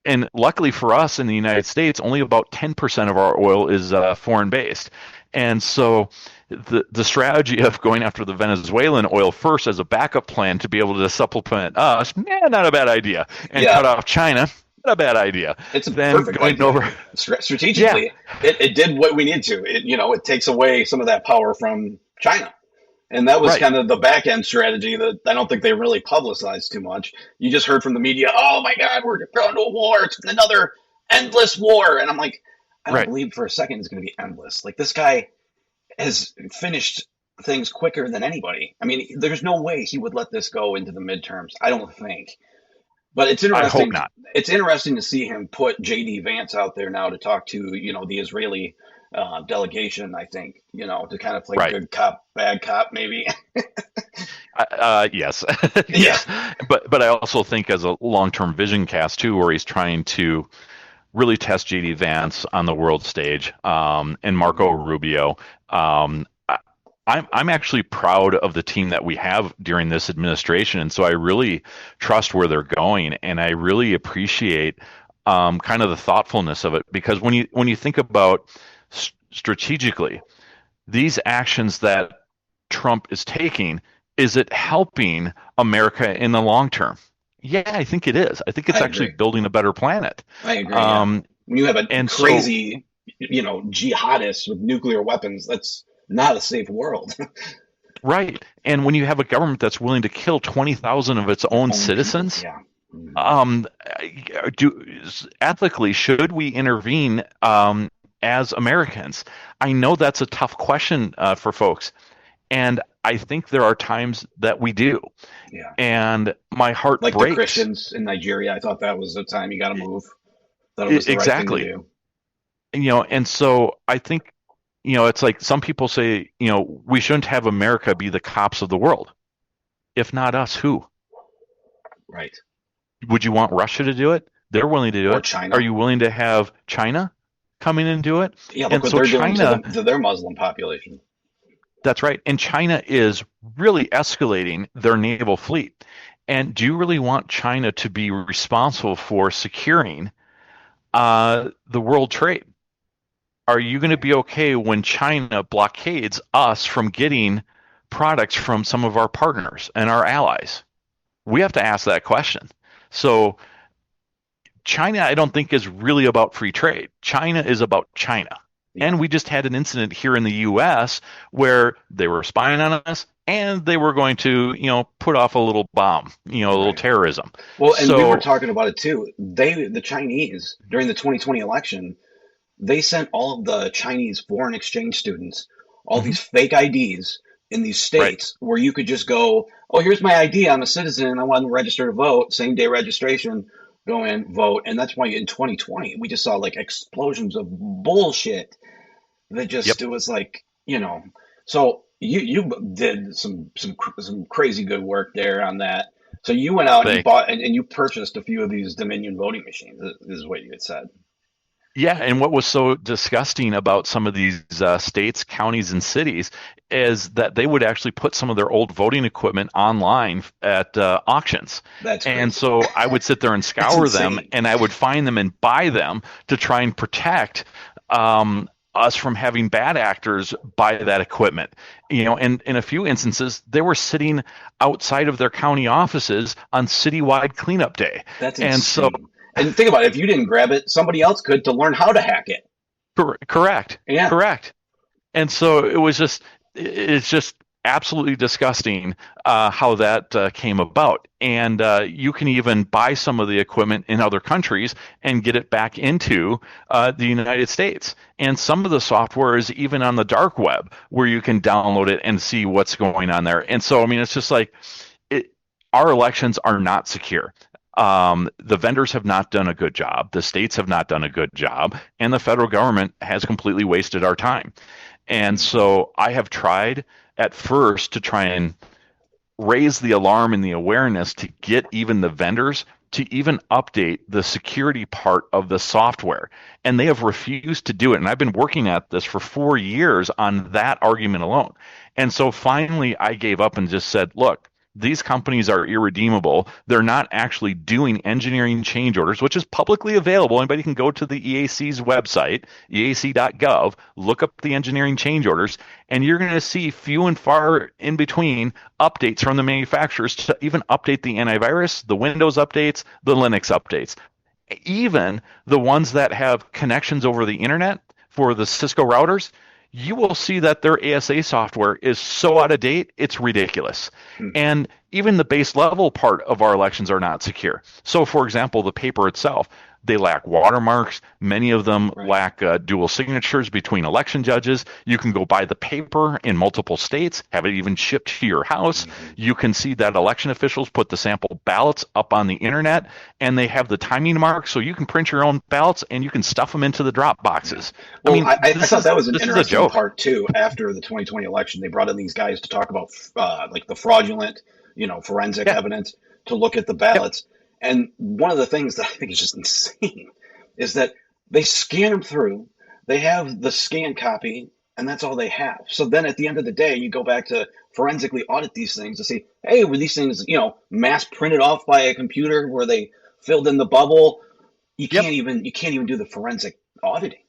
And luckily for us in the United States, only about 10% of our oil is foreign-based. And so the strategy of going after the Venezuelan oil first as a backup plan to be able to supplement us, not a bad idea. And cut off China, not a bad idea. It's a perfect idea. Over strategically. It did what we need to. It takes away some of that power from China. And that was kind of the back end strategy that I don't think they really publicized too much. You just heard from the media, oh my God, we're going to a war. It's another endless war. And I'm like, I don't believe for a second it's going to be endless. Like, this guy has finished things quicker than anybody. I mean, there's no way he would let this go into the midterms. I don't think. But it's interesting. I hope not. It's interesting to see him put J.D. Vance out there now to talk to, the Israeli delegation, I think, to kind of play good cop, bad cop, maybe. Yes. Yes. But I also think as a long-term vision cast too, where he's trying to really test J.D. Vance on the world stage, and Marco Rubio. I'm actually proud of the team that we have during this administration, and so I really trust where they're going, and I really appreciate kind of the thoughtfulness of it, because when you think about strategically these actions that Trump is taking, is it helping America in the long term? Yeah, I think it is. I think it's actually building a better planet. I agree. When you have a crazy, jihadist with nuclear weapons, that's not a safe world. Right. And when you have a government that's willing to kill 20,000 of its own citizens, ethically, should we intervene as Americans? I know that's a tough question for folks, and I think there are times that we do. Yeah. And my heart like breaks. The Christians in Nigeria, I thought that was the time you got to move. That it was the right thing to do. And so I think, it's like some people say, we shouldn't have America be the cops of the world. If not us, who? Right. Would you want Russia to do it? They're willing to do or it. China. Are you willing to have China come in and do it? Yeah, look and what so they're China, doing to their Muslim population. That's right. And China is really escalating their naval fleet. And do you really want China to be responsible for securing the world trade? Are you going to be okay when China blockades us from getting products from some of our partners and our allies? We have to ask that question. So China, I don't think, is really about free trade. China is about China. And we just had an incident here in the U.S. where they were spying on us and they were going to, put off a little bomb, a little terrorism. Well, and we were talking about it too. The Chinese, during the 2020 election, they sent all of the Chinese foreign exchange students all these fake IDs in these states where you could just go, oh, here's my ID. I'm a citizen. I want to register to vote. Same day registration. Go in, vote. And that's why in 2020, we just saw like explosions of bullshit that just, it was like, so you did some crazy good work there on that. So you went out and you bought and you purchased a few of these Dominion voting machines. This is what you had said. Yeah, and what was so disgusting about some of these states, counties, and cities is that they would actually put some of their old voting equipment online at auctions. That's crazy. And so I would sit there and scour them, and I would find them and buy them to try and protect us from having bad actors buy that equipment. And in a few instances, they were sitting outside of their county offices on citywide cleanup day. That's insane. And think about it, if you didn't grab it, somebody else could to learn how to hack it. Correct. Yeah. Correct. And so it's just absolutely disgusting how that came about. And you can even buy some of the equipment in other countries and get it back into the United States. And some of the software is even on the dark web where you can download it and see what's going on there. And so, it's just like our elections are not secure. The vendors have not done a good job. The states have not done a good job, and the federal government has completely wasted our time. And so I have tried at first to try and raise the alarm and the awareness to get even the vendors to even update the security part of the software. And they have refused to do it. And I've been working at this for 4 years on that argument alone. And so finally I gave up and just said, look, these companies are irredeemable. They're not actually doing engineering change orders, which is publicly available. Anybody can go to the EAC's website, eac.gov, look up the engineering change orders, and you're going to see few and far in between updates from the manufacturers to even update the antivirus, the Windows updates, the Linux updates. Even the ones that have connections over the internet for the Cisco routers, you will see that their ASA software is so out of date, it's ridiculous. And even the base level part of our elections are not secure. So, for example, the paper itself, they lack watermarks. Many of them lack dual signatures between election judges. You can go buy the paper in multiple states, have it even shipped to your house. You can see that election officials put the sample ballots up on the internet, and they have the timing marks, so you can print your own ballots and you can stuff them into the drop boxes. Well, I thought that was an interesting part too. After the 2020 election, they brought in these guys to talk about like the fraudulent, forensic evidence, to look at the ballots. And one of the things that I think is just insane is that they scan them through, they have the scan copy, and that's all they have. So then at the end of the day, you go back to forensically audit these things to see, hey, were these things, mass printed off by a computer where they filled in the bubble? You can't even do the forensic auditing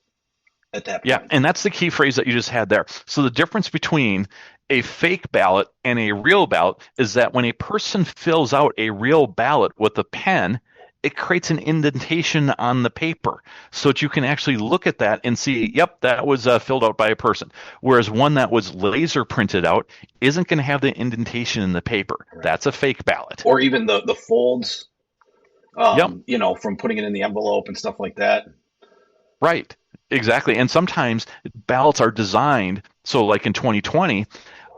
at that point. Yeah, and that's the key phrase that you just had there. So the difference between a fake ballot and a real ballot is that when a person fills out a real ballot with a pen, it creates an indentation on the paper so that you can actually look at that and see, yep, that was filled out by a person. Whereas one that was laser printed out isn't going to have the indentation in the paper. Right. That's a fake ballot. Or even the folds, from putting it in the envelope and stuff like that. Right. Exactly. And sometimes ballots are designed, so like in 2020,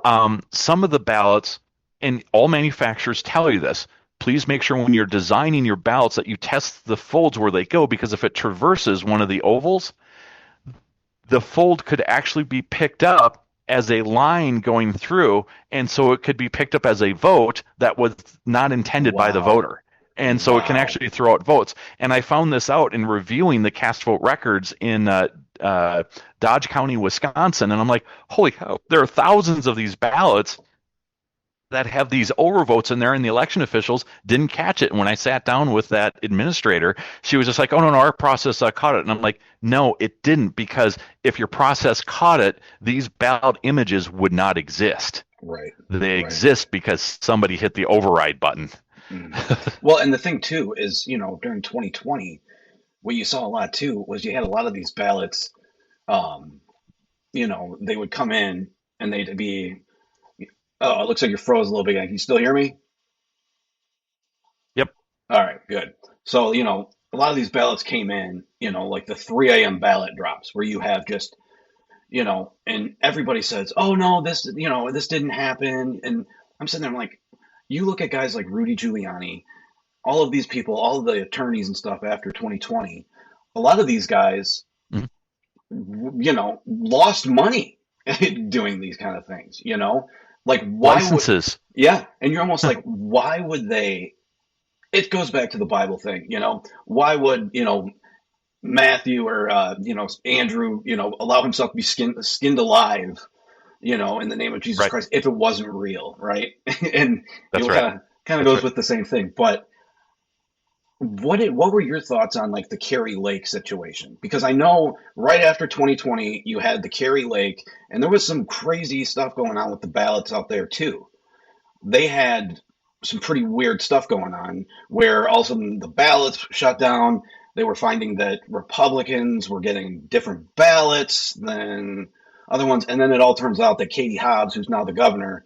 some of the ballots, and all manufacturers tell you this, please make sure when you're designing your ballots that you test the folds where they go, because if it traverses one of the ovals, the fold could actually be picked up as a line going through, and so it could be picked up as a vote that was not intended by the voter. And so it can actually throw out votes. And I found this out in reviewing the cast vote records in Dodge County, Wisconsin. And I'm like, holy cow, there are thousands of these ballots that have these overvotes in there, and the election officials didn't catch it. And when I sat down with that administrator, she was just like, oh, no, our process caught it. And I'm like, no, it didn't, because if your process caught it, these ballot images would not exist. Right. They exist because somebody hit the override button. Well, and the thing too is, during 2020, what you saw a lot too was you had a lot of these ballots. They would come in and they'd be. Oh, it looks like you're froze a little bit. Can you still hear me? Yep. All right, good. So a lot of these ballots came in, like the 3 a.m. ballot drops, where you have just, and everybody says, oh no, this didn't happen, and I'm sitting there, I'm like. You look at guys like Rudy Giuliani, all of these people, all of the attorneys and stuff after 2020, a lot of these guys, lost money doing these kind of things, like why licenses. And you're almost like, why would they, it goes back to the Bible thing, why would, Matthew or, Andrew, allow himself to be skinned alive, in the name of Jesus Christ, if it wasn't real, right? And That's it kind of goes with the same thing. But what were your thoughts on like the Kerry Lake situation? Because I know right after 2020, you had the Kerry Lake, and there was some crazy stuff going on with the ballots out there too. They had some pretty weird stuff going on where all of a sudden the ballots shut down. They were finding that Republicans were getting different ballots than other ones. And then it all turns out that Katie Hobbs, who's now the governor,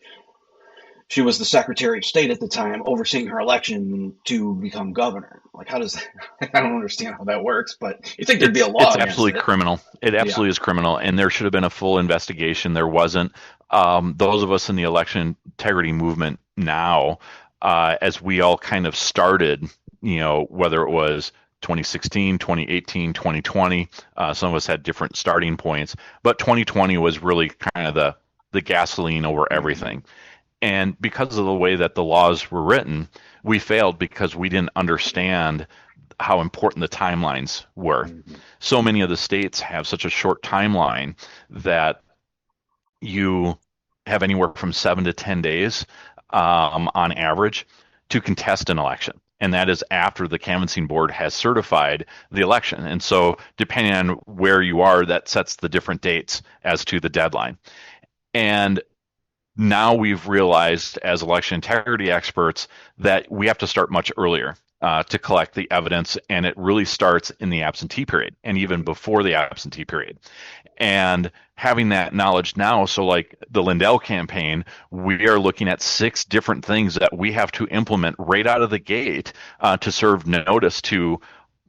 she was the Secretary of State at the time, overseeing her election to become governor. Like, how does that, I don't understand how that works, but you think there'd be a law? It's absolutely criminal. It absolutely is criminal. And there should have been a full investigation. There wasn't. Those of us in the election integrity movement now, as we all kind of started, whether it was 2016, 2018, 2020. Some of us had different starting points, but 2020 was really kind of the gasoline over everything. And because of the way that the laws were written, we failed because we didn't understand how important the timelines were. So many of the states have such a short timeline that you have anywhere from 7 to 10 days on average to contest an election. And that is after the canvassing board has certified the election. And so depending on where you are, that sets the different dates as to the deadline. And now we've realized as election integrity experts that we have to start much earlier to collect the evidence. And it really starts in the absentee period and even before the absentee period. And having that knowledge now, so like the Lindell campaign, we are looking at 6 different things that we have to implement right out of the gate to serve notice to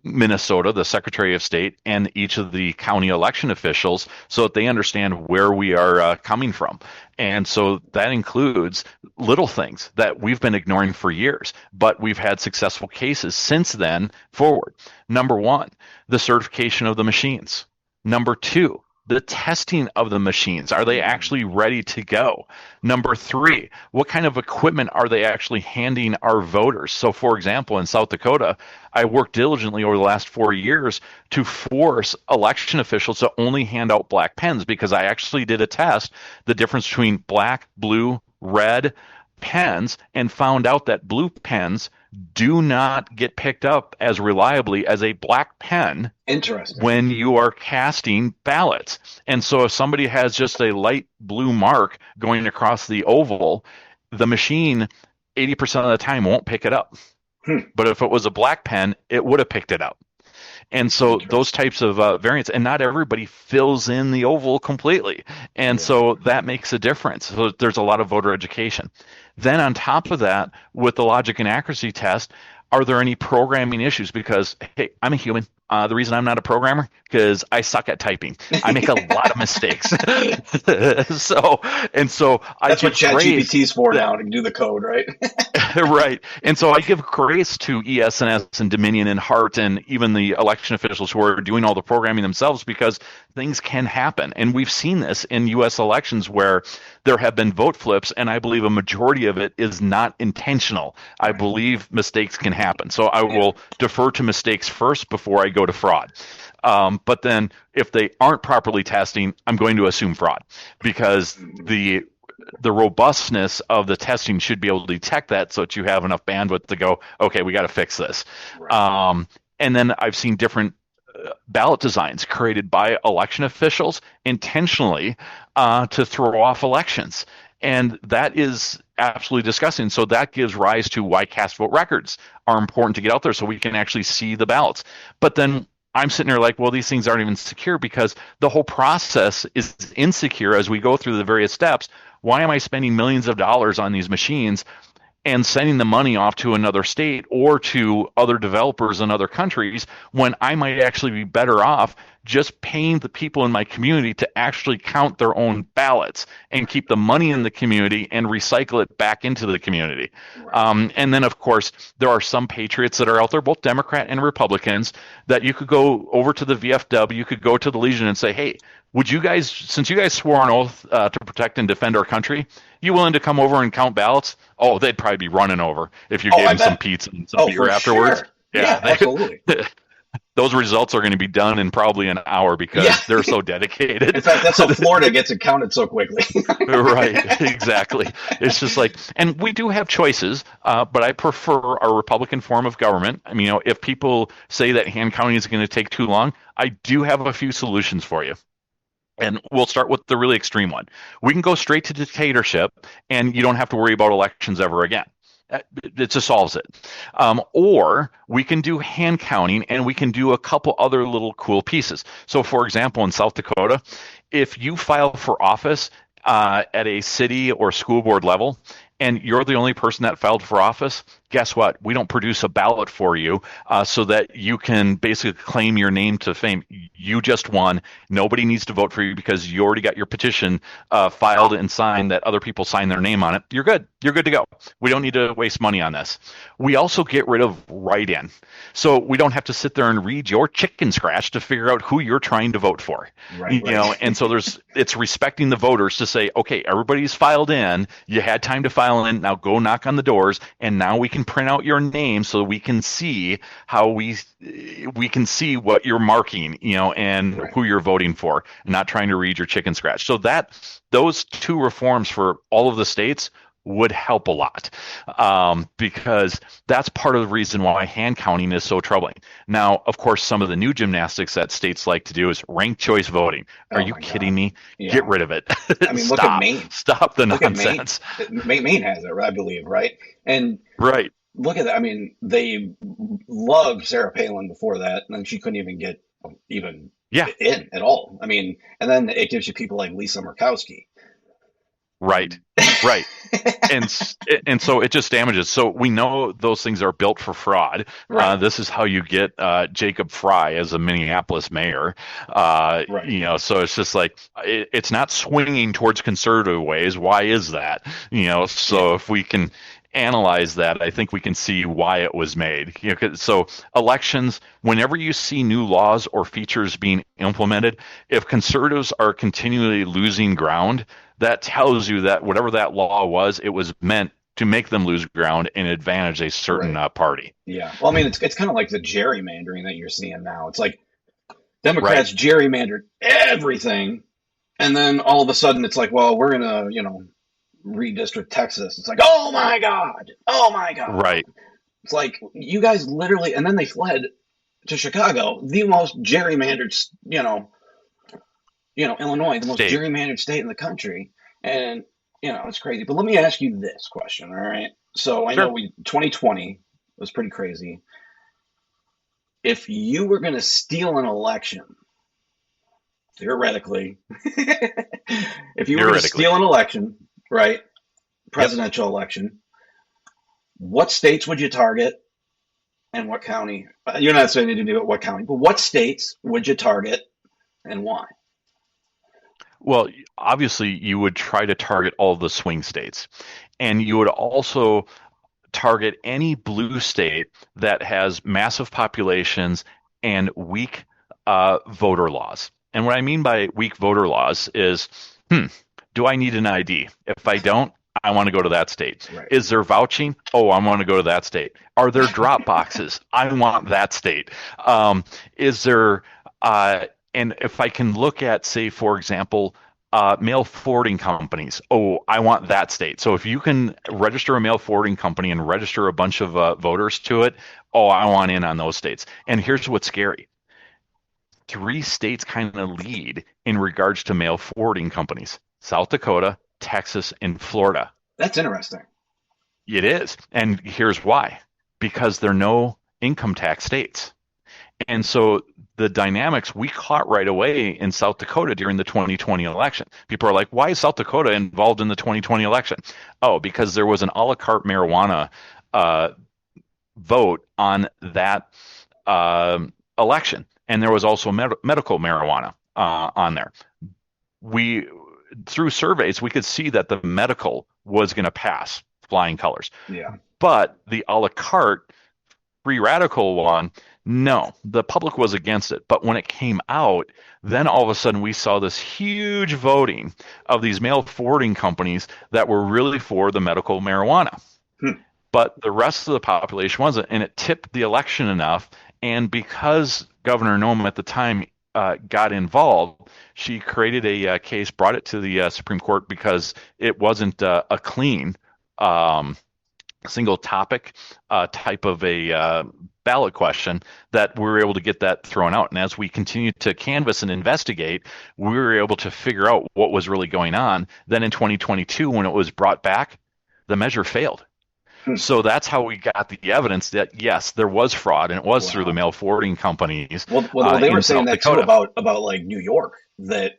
Minnesota, the Secretary of State, and each of the county election officials so that they understand where we are coming from. And so that includes little things that we've been ignoring for years, but we've had successful cases since then forward. Number 1, the certification of the machines. Number 2, the testing of the machines. Are they actually ready to go? Number 3, what kind of equipment are they actually handing our voters? So, for example, in South Dakota, I worked diligently over the last 4 years to force election officials to only hand out black pens because I actually did a test, the difference between black, blue, red pens, and found out that blue pens do not get picked up as reliably as a black pen. Interesting. When you are casting ballots. And so if somebody has just a light blue mark going across the oval, the machine 80% of the time won't pick it up. But if it was a black pen, it would have picked it up. And so those types of variants, and not everybody fills in the oval completely. And so that makes a difference. So there's a lot of voter education. Then on top of that, with the logic and accuracy test, are there any programming issues? Because, hey, I'm a human. The reason I'm not a programmer, because I suck at typing. I make a lot of mistakes. so I That's what give grace. ChatGPT's for now, to do the code, right? Right. And so I give grace to ES&S and Dominion and Hart and even the election officials who are doing all the programming themselves, because things can happen. And we've seen this in U.S. elections where there have been vote flips, and I believe a majority of it is not intentional. I believe mistakes can happen. So I will defer to mistakes first before I go to fraud. But then if they aren't properly testing, I'm going to assume fraud, because the robustness of the testing should be able to detect that, so that you have enough bandwidth to go, okay, we got to fix this. Right. And then I've seen different ballot designs created by election officials intentionally to throw off elections. And that is absolutely disgusting. So that gives rise to why cast vote records are important to get out there, so we can actually see the ballots. But then I'm sitting there like, well, these things aren't even secure, because the whole process is insecure as we go through the various steps. Why am I spending millions of dollars on these machines and sending the money off to another state or to other developers in other countries, when I might actually be better off just paying the people in my community to actually count their own ballots and keep the money in the community and recycle it back into the community? Right. And then, of course, there are some patriots that are out there, both Democrat and Republicans, that you could go over to the VFW, you could go to the Legion and say, hey, would you guys, since you guys swore an oath to protect and defend our country, you willing to come over and count ballots? Oh, they'd probably be running over if you gave them some pizza and some beer afterwards. Sure. Yeah, absolutely. Those results are going to be done in probably an hour, because they're so dedicated. In fact, that's how Florida gets it counted so quickly. Right, exactly. It's just like, and we do have choices, but I prefer our Republican form of government. I mean, if people say that hand counting is going to take too long, I do have a few solutions for you. And we'll start with the really extreme one. We can go straight to dictatorship, and you don't have to worry about elections ever again. It just solves it. Or we can do hand counting, and we can do a couple other little cool pieces. So, for example, in South Dakota, if you file for office at a city or school board level, and you're the only person that filed for office, guess what? We don't produce a ballot for you so that you can basically claim your name to fame. You just won. Nobody needs to vote for you because you already got your petition filed and signed that other people sign their name on it. You're good. You're good to go. We don't need to waste money on this. We also get rid of write-in. So we don't have to sit there and read your chicken scratch to figure out who you're trying to vote for. Right. Know, and so it's respecting the voters to say, okay, everybody's filed in. You had time to file in. Now go knock on the doors, and now we can print out your name so we can see how we can see what you're marking, and who you're voting for, and not trying to read your chicken scratch. So those two reforms for all of the states would help a lot, because that's part of the reason why hand counting is so troubling. Now, of course, some of the new gymnastics that states like to do is ranked choice voting. Are you kidding me? Yeah. Get rid of it. I mean, look at Maine. Stop the nonsense. Maine has it, I believe, right? And right. Look at that. I mean, they loved Sarah Palin before that, and then she couldn't even get in at all. I mean, and then it gives you people like Lisa Murkowski. Right. and so it just damages. So we know those things are built for fraud. Right. This is how you get Jacob Fry as a Minneapolis mayor. Right. So it's just like it's not swinging towards conservative ways. Why is that? So if we can analyze that, I think we can see why it was made. So elections, whenever you see new laws or features being implemented, if conservatives are continually losing ground, that tells you that whatever that law was, it was meant to make them lose ground and advantage a certain party. Yeah. Well, I mean, it's kind of like the gerrymandering that you're seeing now. It's like Democrats gerrymandered everything, and then all of a sudden it's like, well, we're going to, redistrict Texas. It's like, oh my God. Right. It's like, you guys literally, and then they fled to Chicago, the most gerrymandered, Illinois, the most gerrymandered state in the country. And, it's crazy. But let me ask you this question, all right? So I know 2020 was pretty crazy. If you were going to steal an election, theoretically, if you were going to steal an election, right, presidential election, what states would you target? And what county? You're not saying you need to do it. What county? But what states would you target, and why? Well, obviously, you would try to target all the swing states, and you would also target any blue state that has massive populations and weak voter laws. And what I mean by weak voter laws is, do I need an ID? If I don't, I want to go to that state. Right. Is there vouching? Oh, I want to go to that state. Are there drop boxes? I want that state. Is there, and if I can look at, say, for example, mail forwarding companies. Oh, I want that state. So if you can register a mail forwarding company and register a bunch of voters to it, oh, I want in on those states. And here's what's scary. 3 states kind of lead in regards to mail forwarding companies: South Dakota, Texas, and Florida. That's interesting. It is. And here's why. Because they're no income tax states. And so the dynamics we caught right away in South Dakota during the 2020 election. People are like, why is South Dakota involved in the 2020 election? Oh, because there was an a la carte marijuana vote on that election. And there was also medical marijuana on there. Through surveys, we could see that the medical was going to pass flying colors. Yeah. But the a la carte free radical one, no, the public was against it. But when it came out, then all of a sudden we saw this huge voting of these mail forwarding companies that were really for the medical marijuana. But the rest of the population wasn't, and it tipped the election enough. And because Governor Nome at the time got involved, she created a case, brought it to the Supreme Court because it wasn't a clean single topic type of a ballot question, that we were able to get that thrown out. And as we continued to canvass and investigate, we were able to figure out what was really going on. Then in 2022, when it was brought back, the measure failed. So that's how we got the evidence that, yes, there was fraud, and it was through the mail forwarding companies. Well, they were saying South that Dakota. too about like New York, that,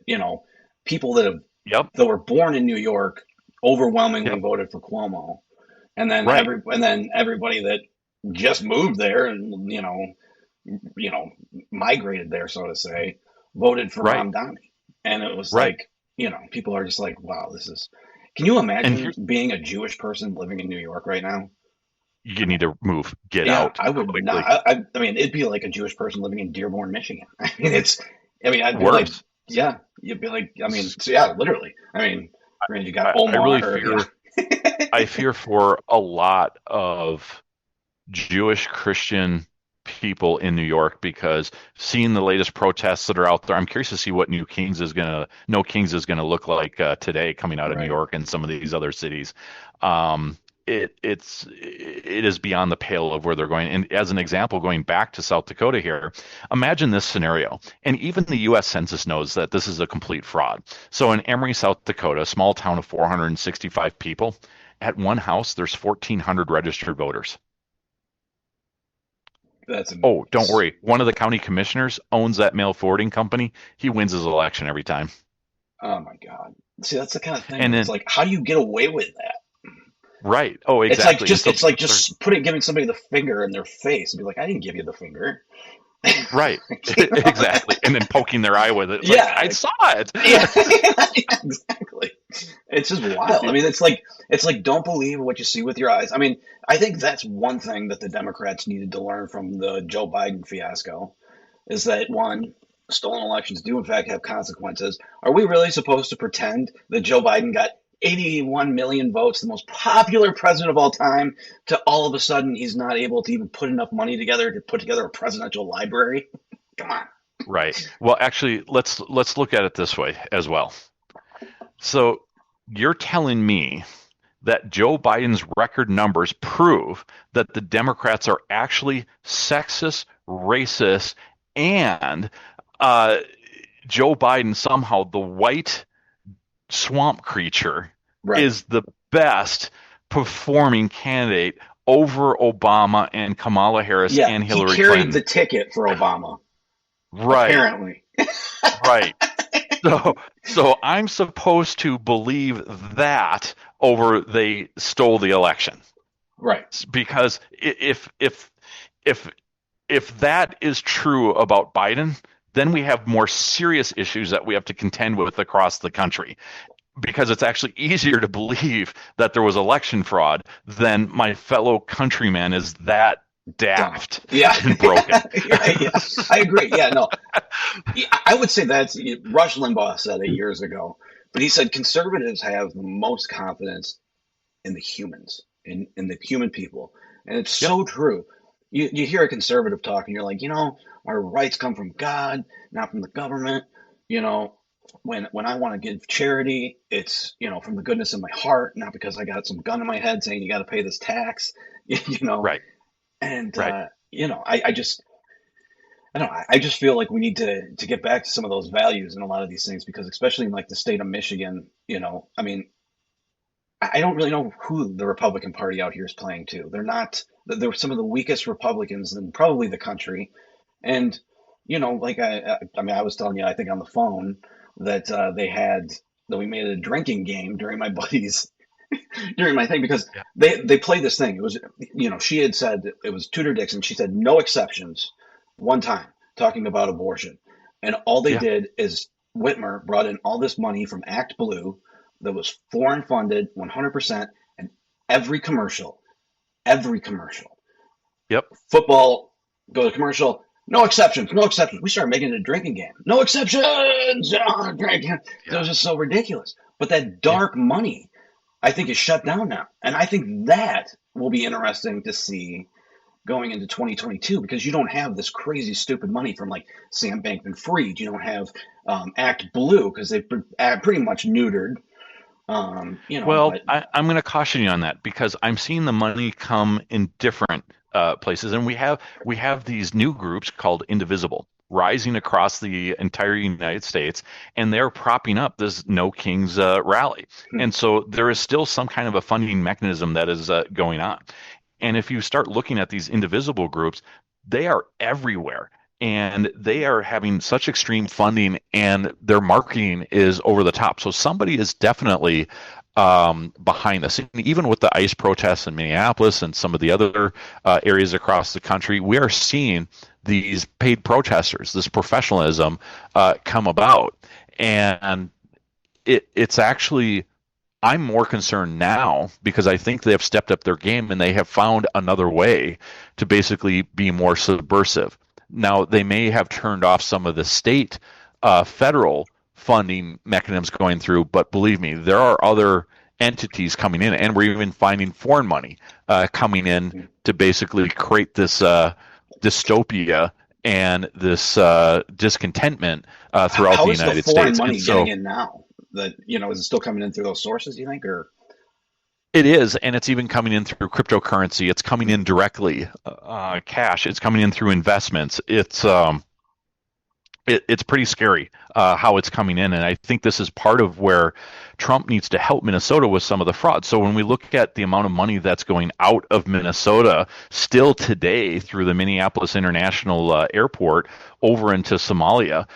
people that that were born in New York overwhelmingly voted for Cuomo. And then everybody that just moved there and migrated there, so to say, voted for Mamdani. And it was like, people are just like, wow, this is. Can you imagine being a Jewish person living in New York right now? You need to move, get out. I would not. I mean, it'd be like a Jewish person living in Dearborn, Michigan. I'd be Worse. like, you'd be like, literally. Granted, you got Omar. I really fear. I fear for a lot of Jewish Christian people in New York, because seeing the latest protests that are out there, I'm curious to see what No Kings is going to look like today, coming out of New York and some of these other cities. It is beyond the pale of where they're going. And as an example, going back to South Dakota here, imagine this scenario. And even the U.S. Census knows that this is a complete fraud. So in Emory, South Dakota, a small town of 465 people, at one house, there's 1,400 registered voters. Oh, don't worry. One of the county commissioners owns that mail forwarding company. He wins his election every time. Oh my God! See, that's the kind of thing. And it's like, how do you get away with that? Right. Oh, exactly. It's like just giving somebody the finger in their face and be like, I didn't give you the finger. Right. Exactly. And then poking their eye with it. It's I saw it. Yeah, exactly. It's just wild. It's like don't believe what you see with your eyes. I think that's one thing that the Democrats needed to learn from the Joe Biden fiasco, is that, one, stolen elections do in fact have consequences. Are we really supposed to pretend that Joe Biden got 81 million votes, the most popular president of all time, to all of a sudden he's not able to even put enough money together to put together a presidential library? Come on. Right. Well, actually, let's look at it this way as well. So you're telling me that Joe Biden's record numbers prove that the Democrats are actually sexist, racist, and Joe Biden, somehow the white swamp creature, is the best performing candidate over Obama and Kamala Harris and Hillary Clinton. He carried the ticket for Obama. Right. Apparently. Right. So I'm supposed to believe that over they stole the election. Right. Because if if that is true about Biden, then we have more serious issues that we have to contend with across the country. Because it's actually easier to believe that there was election fraud than my fellow countryman is that daft and broken. Yeah, I agree. Yeah, no. I would say that's Rush Limbaugh said it years ago, but he said conservatives have the most confidence in the humans, in the human people. And it's so true. You hear a conservative talk and you're like, our rights come from God, not from the government. When I want to give charity, it's, from the goodness of my heart, not because I got some gun in my head saying you got to pay this tax, Right. And, Right. I just feel like we need to get back to some of those values in a lot of these things, because especially in like the state of Michigan, I don't really know who the Republican Party out here is playing to. They're some of the weakest Republicans in probably the country. And, like I was telling you, I think on the phone that we made a drinking game during my buddy's, during my thing, because they played this thing. It was, she had said, it was Tudor Dixon. She said no exceptions one time talking about abortion. And all they did is Whitmer brought in all this money from Act Blue that was foreign funded 100%, and every commercial, football, go to commercial, no exceptions. We started making it a drinking game. No exceptions. Drinking. It was just so ridiculous. But that dark money, I think, is shut down now. And I think that will be interesting to see going into 2022, because you don't have this crazy, stupid money from like Sam Bankman-Fried. You don't have Act Blue, because they pretty much neutered. I'm going to caution you on that, because I'm seeing the money come in different places, and we have these new groups called Indivisible rising across the entire United States, and they're propping up this No Kings rally. And so there is still some kind of a funding mechanism that is going on. And if you start looking at these indivisible groups, they are everywhere. And they are having such extreme funding, and their marketing is over the top. So somebody is definitely behind this. And even with the ICE protests in Minneapolis and some of the other areas across the country, we are seeing these paid protesters, this professionalism come about. And it's actually, I'm more concerned now, because I think they have stepped up their game and they have found another way to basically be more subversive. Now, they may have turned off some of the state federal funding mechanisms going through, but believe me, there are other entities coming in, and we're even finding foreign money coming in to basically create this dystopia and this discontentment throughout the United States. How is the foreign money getting in now? Is it still coming in through those sources, you think, or? It is, and it's even coming in through cryptocurrency. It's coming in directly, cash. It's coming in through investments. It's pretty scary how it's coming in, and I think this is part of where Trump needs to help Minnesota with some of the fraud. So when we look at the amount of money that's going out of Minnesota still today through the Minneapolis International Airport over into Somalia,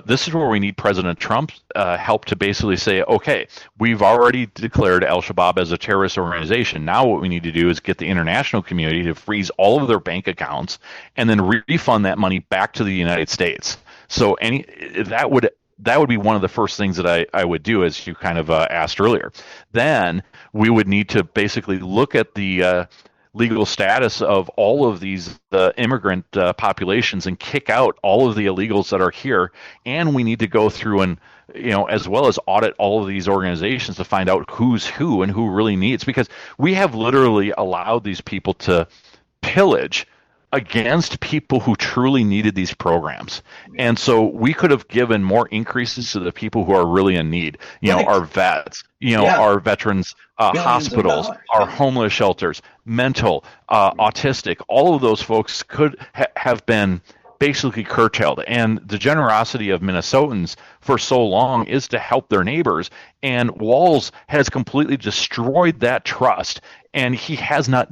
this is where we need President Trump's help to basically say, okay, we've already declared Al-Shabaab as a terrorist organization. Now what we need to do is get the international community to freeze all of their bank accounts and then refund that money back to the United States. So that would be one of the first things that I would do, as you kind of asked earlier. Then we would need to basically look at the legal status of all of these immigrant populations and kick out all of the illegals that are here. And we need to go through and, as well as audit all of these organizations to find out who's who and who really needs, because we have literally allowed these people to pillage against people who truly needed these programs. And so we could have given more increases to the people who are really in need, our vets, our veterans, hospitals, our homeless shelters, mental, autistic, all of those folks could have been basically curtailed. And the generosity of Minnesotans for so long is to help their neighbors. And Walz has completely destroyed that trust. And he has not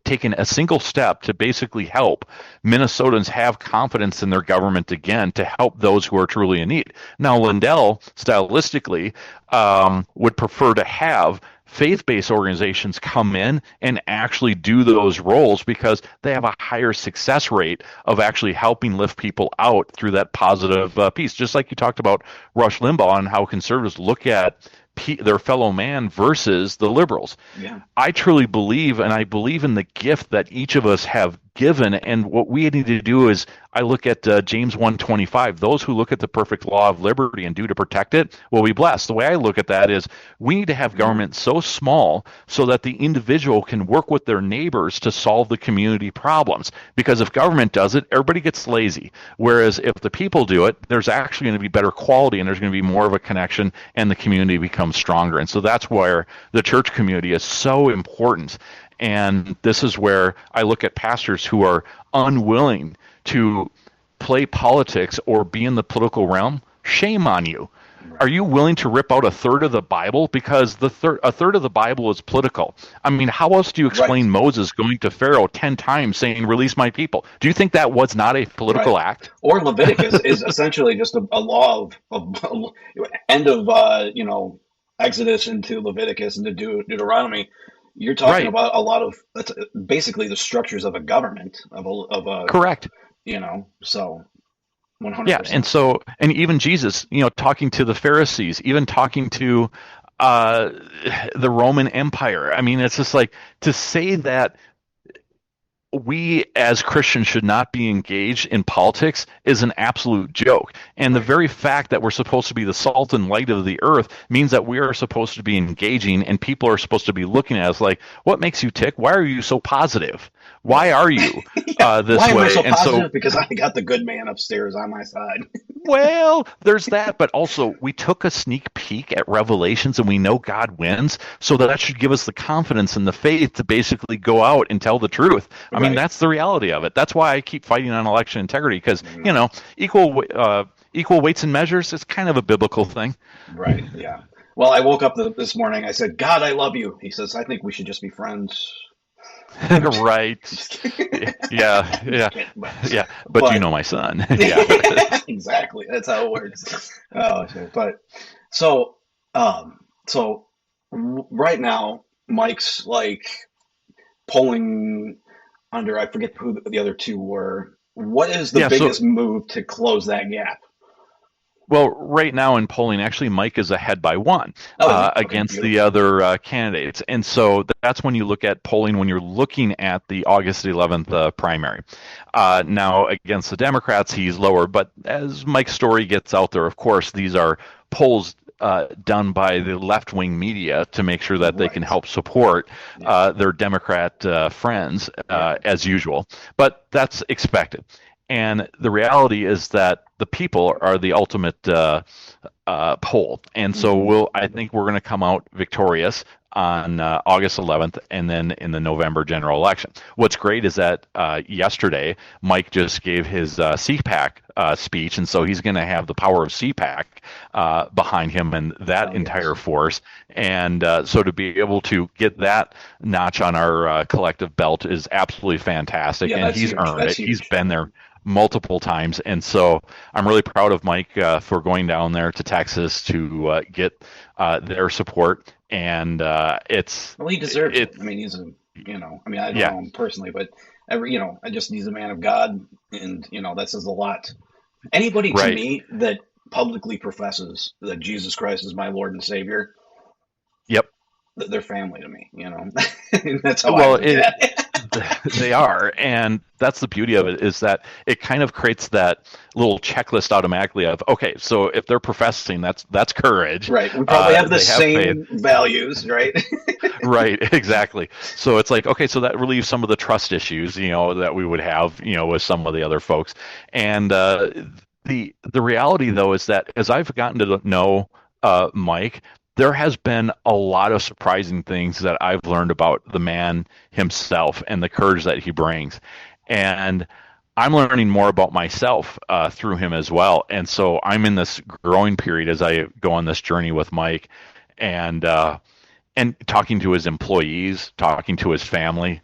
taken a single step to basically help Minnesotans have confidence in their government again, to help those who are truly in need. Now, Lindell, stylistically, would prefer to have faith-based organizations come in and actually do those roles because they have a higher success rate of actually helping lift people out through that positive piece. Just like you talked about Rush Limbaugh and how conservatives look at their fellow man versus the liberals. Yeah. I truly believe, and I believe in the gift that each of us have given, and what we need to do is, I look at James 1:25, those who look at the perfect law of liberty and do to protect it will be blessed. The way I look at that is we need to have government so small so that the individual can work with their neighbors to solve the community problems, because if government does it, everybody gets lazy, whereas if the people do it, there's actually going to be better quality and there's going to be more of a connection and the community becomes stronger. And so that's where the church community is so important. And this is where I look at pastors who are unwilling to play politics or be in the political realm. Shame on you. Are you willing to rip out a third of the Bible? Because a third of the Bible is political. I mean, how else do you explain Moses going to Pharaoh 10 times saying, "Release my people"? Do you think that was not a political act? Or Leviticus is essentially just a law of end of Exodus into Leviticus into Deuteronomy. You're talking about a lot of basically the structures of a government of a correct. So 100%. Yeah, and even Jesus, talking to the Pharisees, even talking to the Roman Empire. I mean, it's just like to say that we as Christians should not be engaged in politics is an absolute joke. And the very fact that we're supposed to be the salt and light of the earth means that we are supposed to be engaging, and people are supposed to be looking at us like, what makes you tick? Why are you so positive? Why are you this Why am way? I so And positive? Because I got the good man upstairs on my side. Well, there's that, but also we took a sneak peek at Revelations and we know God wins, so that should give us the confidence and the faith to basically go out and tell the truth. I mean, that's the reality of it. That's why I keep fighting on election integrity, because, equal weights and measures is kind of a biblical thing. Right, yeah. Well, I woke up this morning, I said, "God, I love you." He says, "I think we should just be friends." Right. Yeah. But you know my son. Yeah. Exactly. That's how it works. Oh, shit. But so right now, Mike's like polling under, I forget who the other two were. What is the biggest move to close that gap? Well, right now in polling, actually, Mike is ahead by one against the other candidates. And so that's when you look at polling, when you're looking at the August 11th primary. Now, against the Democrats, he's lower. But as Mike's story gets out there, of course, these are polls done by the left-wing media to make sure that they can help support their Democrat friends, as usual. But that's expected. And the reality is that the people are the ultimate poll. And so I think we're going to come out victorious on August 11th and then in the November general election. What's great is that yesterday, Mike just gave his CPAC speech, and so he's going to have the power of CPAC behind him and that entire force. And so to be able to get that notch on our collective belt is absolutely fantastic, and he's earned it. He's been there multiple times, and so I'm really proud of Mike for going down there to Texas to get their support, and he deserves it. I mean, he's I don't know him personally, but he's a man of God, and that says a lot. Anybody to me that publicly professes that Jesus Christ is my Lord and Savior, they're family to me. That's how I look at it. They are, and that's the beauty of it, is that it kind of creates that little checklist automatically of, okay, so if they're professing, that's courage. Right. We probably have the same values, right? Right, exactly. So it's like, okay, so that relieves some of the trust issues, that we would have, with some of the other folks. And the reality, though, is that as I've gotten to know Mike, there has been a lot of surprising things that I've learned about the man himself and the courage that he brings. And I'm learning more about myself through him as well. And so I'm in this growing period as I go on this journey with Mike, and talking to his employees, talking to his family,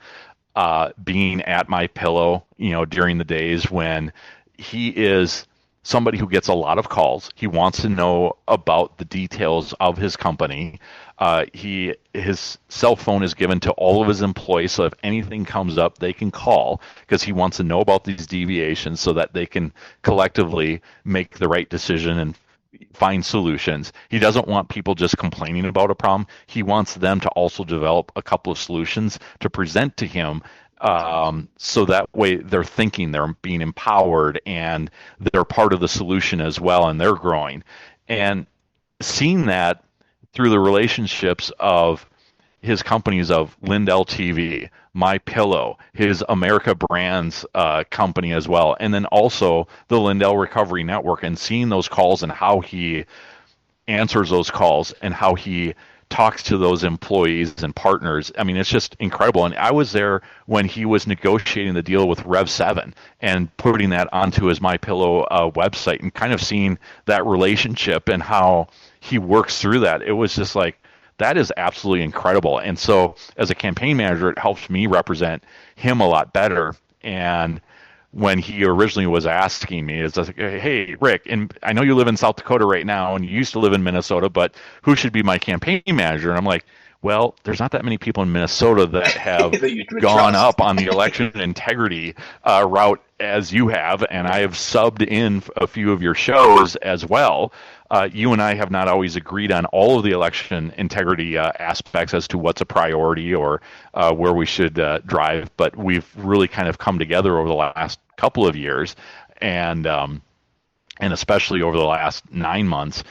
being at my pillow, during the days when he is somebody who gets a lot of calls. He wants to know about the details of his company. His cell phone is given to all of his employees, so if anything comes up, they can call because he wants to know about these deviations so that they can collectively make the right decision and find solutions. He doesn't want people just complaining about a problem. He wants them to also develop a couple of solutions to present to him, so that way they're thinking, they're being empowered, and they're part of the solution as well, and they're growing. And seeing that through the relationships of his companies of Lindell TV, My Pillow, his America Brands company as well, and then also the Lindell Recovery Network, and seeing those calls and how he answers those calls and how he talks to those employees and partners. I mean, it's just incredible. And I was there when he was negotiating the deal with Rev 7 and putting that onto his My Pillow website, and kind of seeing that relationship and how he works through that. It was just like, that is absolutely incredible. And so as a campaign manager, it helps me represent him a lot better. And when he originally was asking me, it's like, hey, Rick, and I know you live in South Dakota right now, and you used to live in Minnesota, but who should be my campaign manager? And I'm like, well, there's not that many people in Minnesota that have gone up on the election integrity route as you have, and I have subbed in a few of your shows as well. You and I have not always agreed on all of the election integrity aspects as to what's a priority or where we should drive, but we've really kind of come together over the last couple of years, and especially over the last 9 months.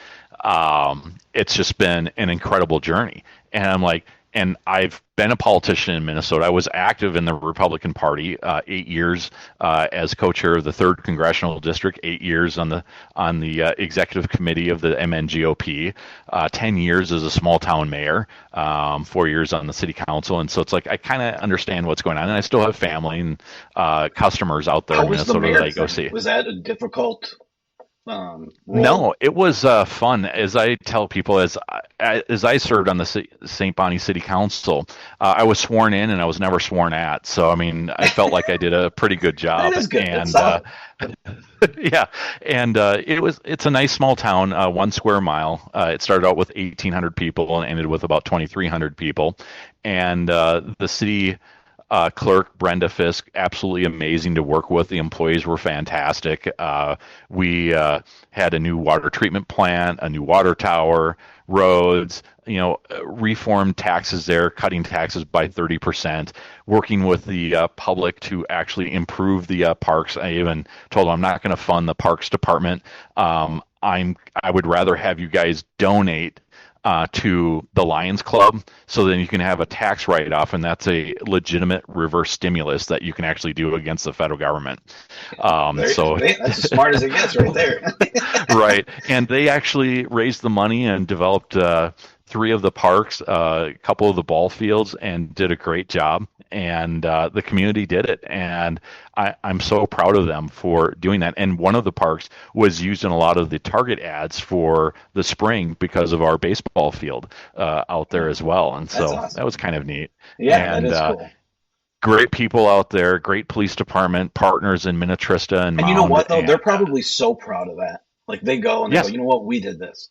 It's just been an incredible journey. And I'm like, and I've been a politician in Minnesota. I was active in the Republican Party 8 years as co-chair of the 3rd Congressional District, 8 years on the executive committee of the MNGOP, 10 years as a small town mayor, 4 years on the city council. And so it's like I kind of understand what's going on, and I still have family and customers out there in Minnesota that I go see. Was that a difficult role? No, it was fun. As I tell people, as I served on the St. Bonnie City Council, I was sworn in and I was never sworn at. So I mean, I felt like I did a pretty good job. That is good. And yeah, and it's a nice small town, 1 square mile. It started out with 1,800 people and ended with about 2,300 people, and the city clerk, Brenda Fisk, absolutely amazing to work with. The employees were fantastic. We had a new water treatment plant, a new water tower, roads, reformed taxes there, cutting taxes by 30%, working with the public to actually improve the parks. I even told them I'm not going to fund the parks department. I would rather have you guys donate to the Lions Club, so then you can have a tax write-off, and that's a legitimate reverse stimulus that you can actually do against the federal government. That's as smart as it gets right there. Right, and they actually raised the money and developed 3 of the parks, a couple of the ball fields, and did a great job. And the community did it, and I'm so proud of them for doing that. And one of the parks was used in a lot of the Target ads for the spring because of our baseball field out there as well. And so awesome. That was kind of neat. Yeah, and, that is cool. Great people out there, great police department, partners in Minnetrista and you know what, though? They're probably so proud of that. Like, they go and they yes. go, you know what, we did this.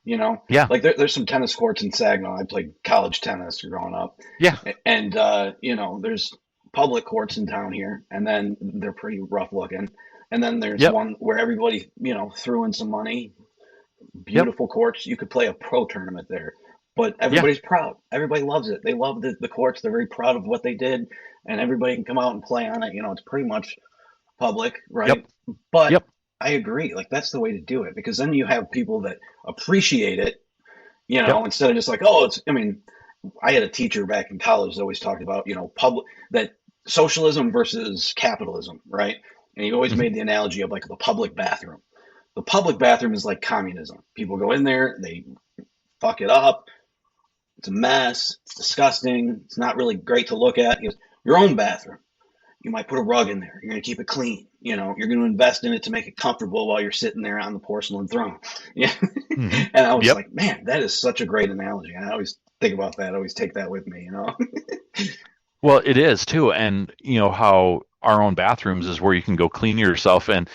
Yeah. Like there's some tennis courts in Saginaw. I played college tennis growing up. Yeah. And, there's public courts in town here, and then they're pretty rough looking. And then there's one where everybody, threw in some money, beautiful courts. You could play a pro tournament there, but everybody's proud. Everybody loves it. They love the courts. They're very proud of what they did, and everybody can come out and play on it. It's pretty much public, right? Yep. But I agree. Like, that's the way to do it, because then you have people that appreciate it, instead of just like, I had a teacher back in college that always talked about, that socialism versus capitalism, right? And he always made the analogy of like the public bathroom. The public bathroom is like communism. People go in there, they fuck it up. It's a mess. It's disgusting. It's not really great to look at. He goes, your own bathroom. You might put a rug in there. You're going to keep it clean. You're going to invest in it to make it comfortable while you're sitting there on the porcelain throne. Yeah. Mm-hmm. And I was like, man, that is such a great analogy. I always think about that. I always take that with me, Well, it is too, and how our own bathrooms is where you can go clean yourself, and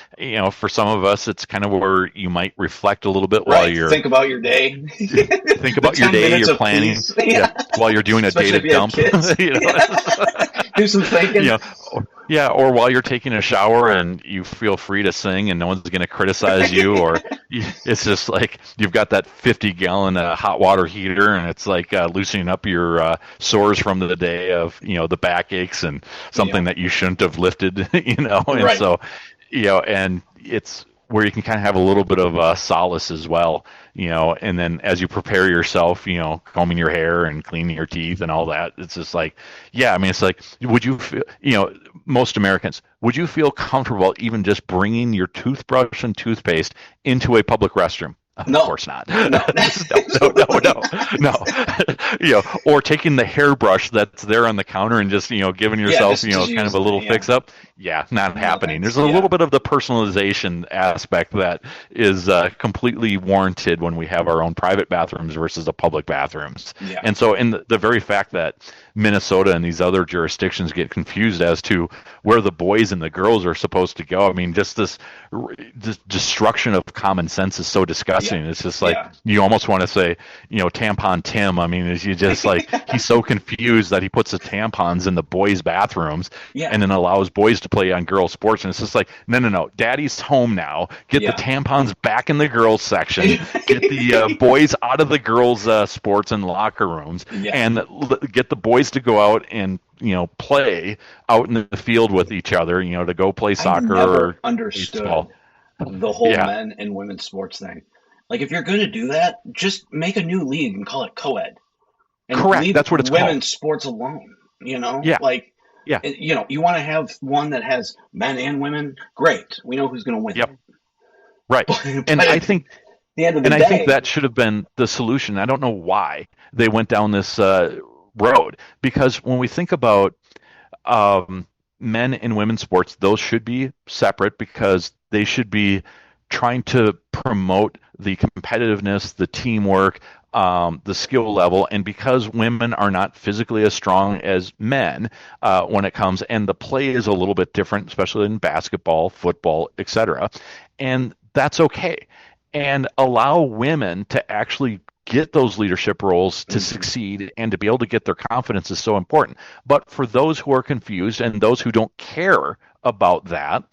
for some of us, it's kind of where you might reflect a little bit while Right. you're Think about your day. think about The your 10 day, minutes you're of planning, peace. while you're doing a Especially if dated you have dump, kids. Do some thinking. or while you're taking a shower and you feel free to sing and no one's going to criticize you, or it's just like you've got that 50-gallon hot water heater and it's like loosening up your sores from the day of the backaches and something that you shouldn't have lifted, and Right. so and it's where you can kind of have a little bit of solace as well, and then as you prepare yourself, combing your hair and cleaning your teeth and all that, it's just like, it's like, would you feel, most Americans, would you feel comfortable even just bringing your toothbrush and toothpaste into a public restroom? No. Of course not. No. No. Or taking the hairbrush that's there on the counter and just, giving yourself, just kind of a use little it, fix up. Yeah, not happening. thanks. There's a little bit of the personalization aspect that is completely warranted when we have our own private bathrooms versus the public bathrooms. Yeah. And so in the very fact that Minnesota and these other jurisdictions get confused as to where the boys and the girls are supposed to go. I mean, just this destruction of common sense is so disgusting. It's just like you almost want to say, tampon Tim. I mean, is you just like he's so confused that he puts the tampons in the boys' bathrooms and then allows boys to play on girls' sports. And it's just like, no, Daddy's home now. Get the tampons back in the girls' section. Get the boys out of the girls' sports and locker rooms, and get the boys to go out and play out in the field with each other. To go play soccer or understood baseball. The whole men and women's sports thing. Like, if you're going to do that, just make a new league and call it co-ed. And Correct. leave That's what it's women's called. sports alone. You want to have one that has men and women. Great. We know who's going to win. Yep. Right. And I think the end of the and day, I think that should have been the solution. I don't know why they went down this road, because when we think about men and women's sports, those should be separate because they should be trying to promote the competitiveness, the teamwork, the skill level, and because women are not physically as strong as men when it comes, and the play is a little bit different, especially in basketball, football, etc., and that's okay. And allow women to actually get those leadership roles to succeed and to be able to get their confidence is so important. But for those who are confused and those who don't care about that,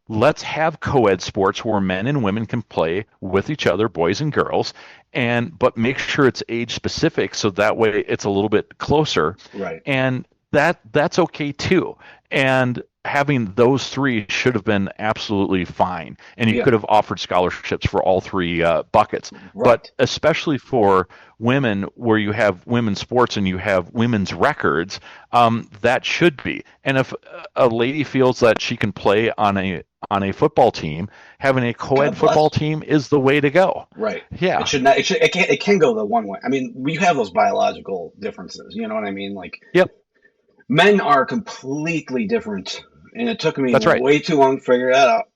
let's have co-ed sports where men and women can play with each other, boys and girls, but make sure it's age specific so that way it's a little bit closer. Right. And that's okay too. And having those three should have been absolutely fine. And you could have offered scholarships for all three buckets. Right. But especially for women, where you have women's sports and you have women's records, that should be. And if a lady feels that she can play on a football team, having a co-ed football team is the way to go. Right. Yeah. It should not. It can go the one way. I mean, we have those biological differences. You know what I mean? Like, men are completely different. And it took me way too long to figure that out.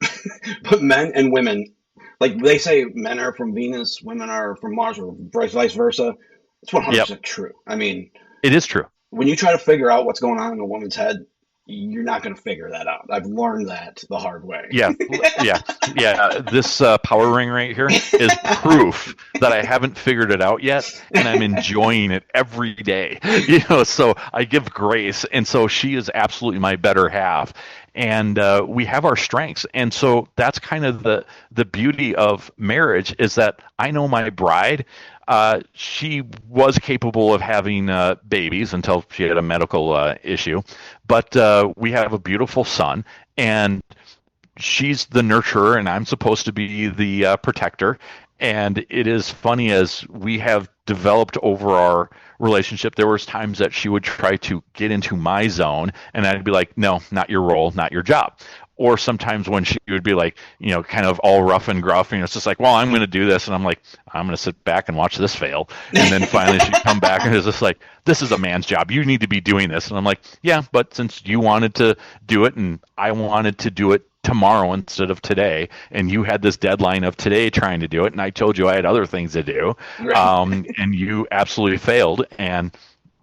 But men and women, like they say men are from Venus, women are from Mars, or vice versa. It's 100% true. I mean, it is true. When you try to figure out what's going on in a woman's head, you're not going to figure that out. I've learned that the hard way. Yeah. This power ring right here is proof that I haven't figured it out yet, and I'm enjoying it every day. So I give grace, and so she is absolutely my better half, and we have our strengths, and so that's kind of the beauty of marriage is that I know my bride. She was capable of having babies until she had a medical issue, but we have a beautiful son, and she's the nurturer, and I'm supposed to be the protector. And it is funny, as we have developed over our relationship, there was times that she would try to get into my zone, and I'd be like, no, not your role, not your job. Or sometimes when she would be like, kind of all rough and gruff, and it's just like, well, I'm going to do this. And I'm like, I'm going to sit back and watch this fail. And then finally she'd come back and it's just like, this is a man's job. You need to be doing this. And I'm like, yeah, but since you wanted to do it and I wanted to do it tomorrow instead of today, and you had this deadline of today trying to do it, and I told you I had other things to do, and you absolutely failed. And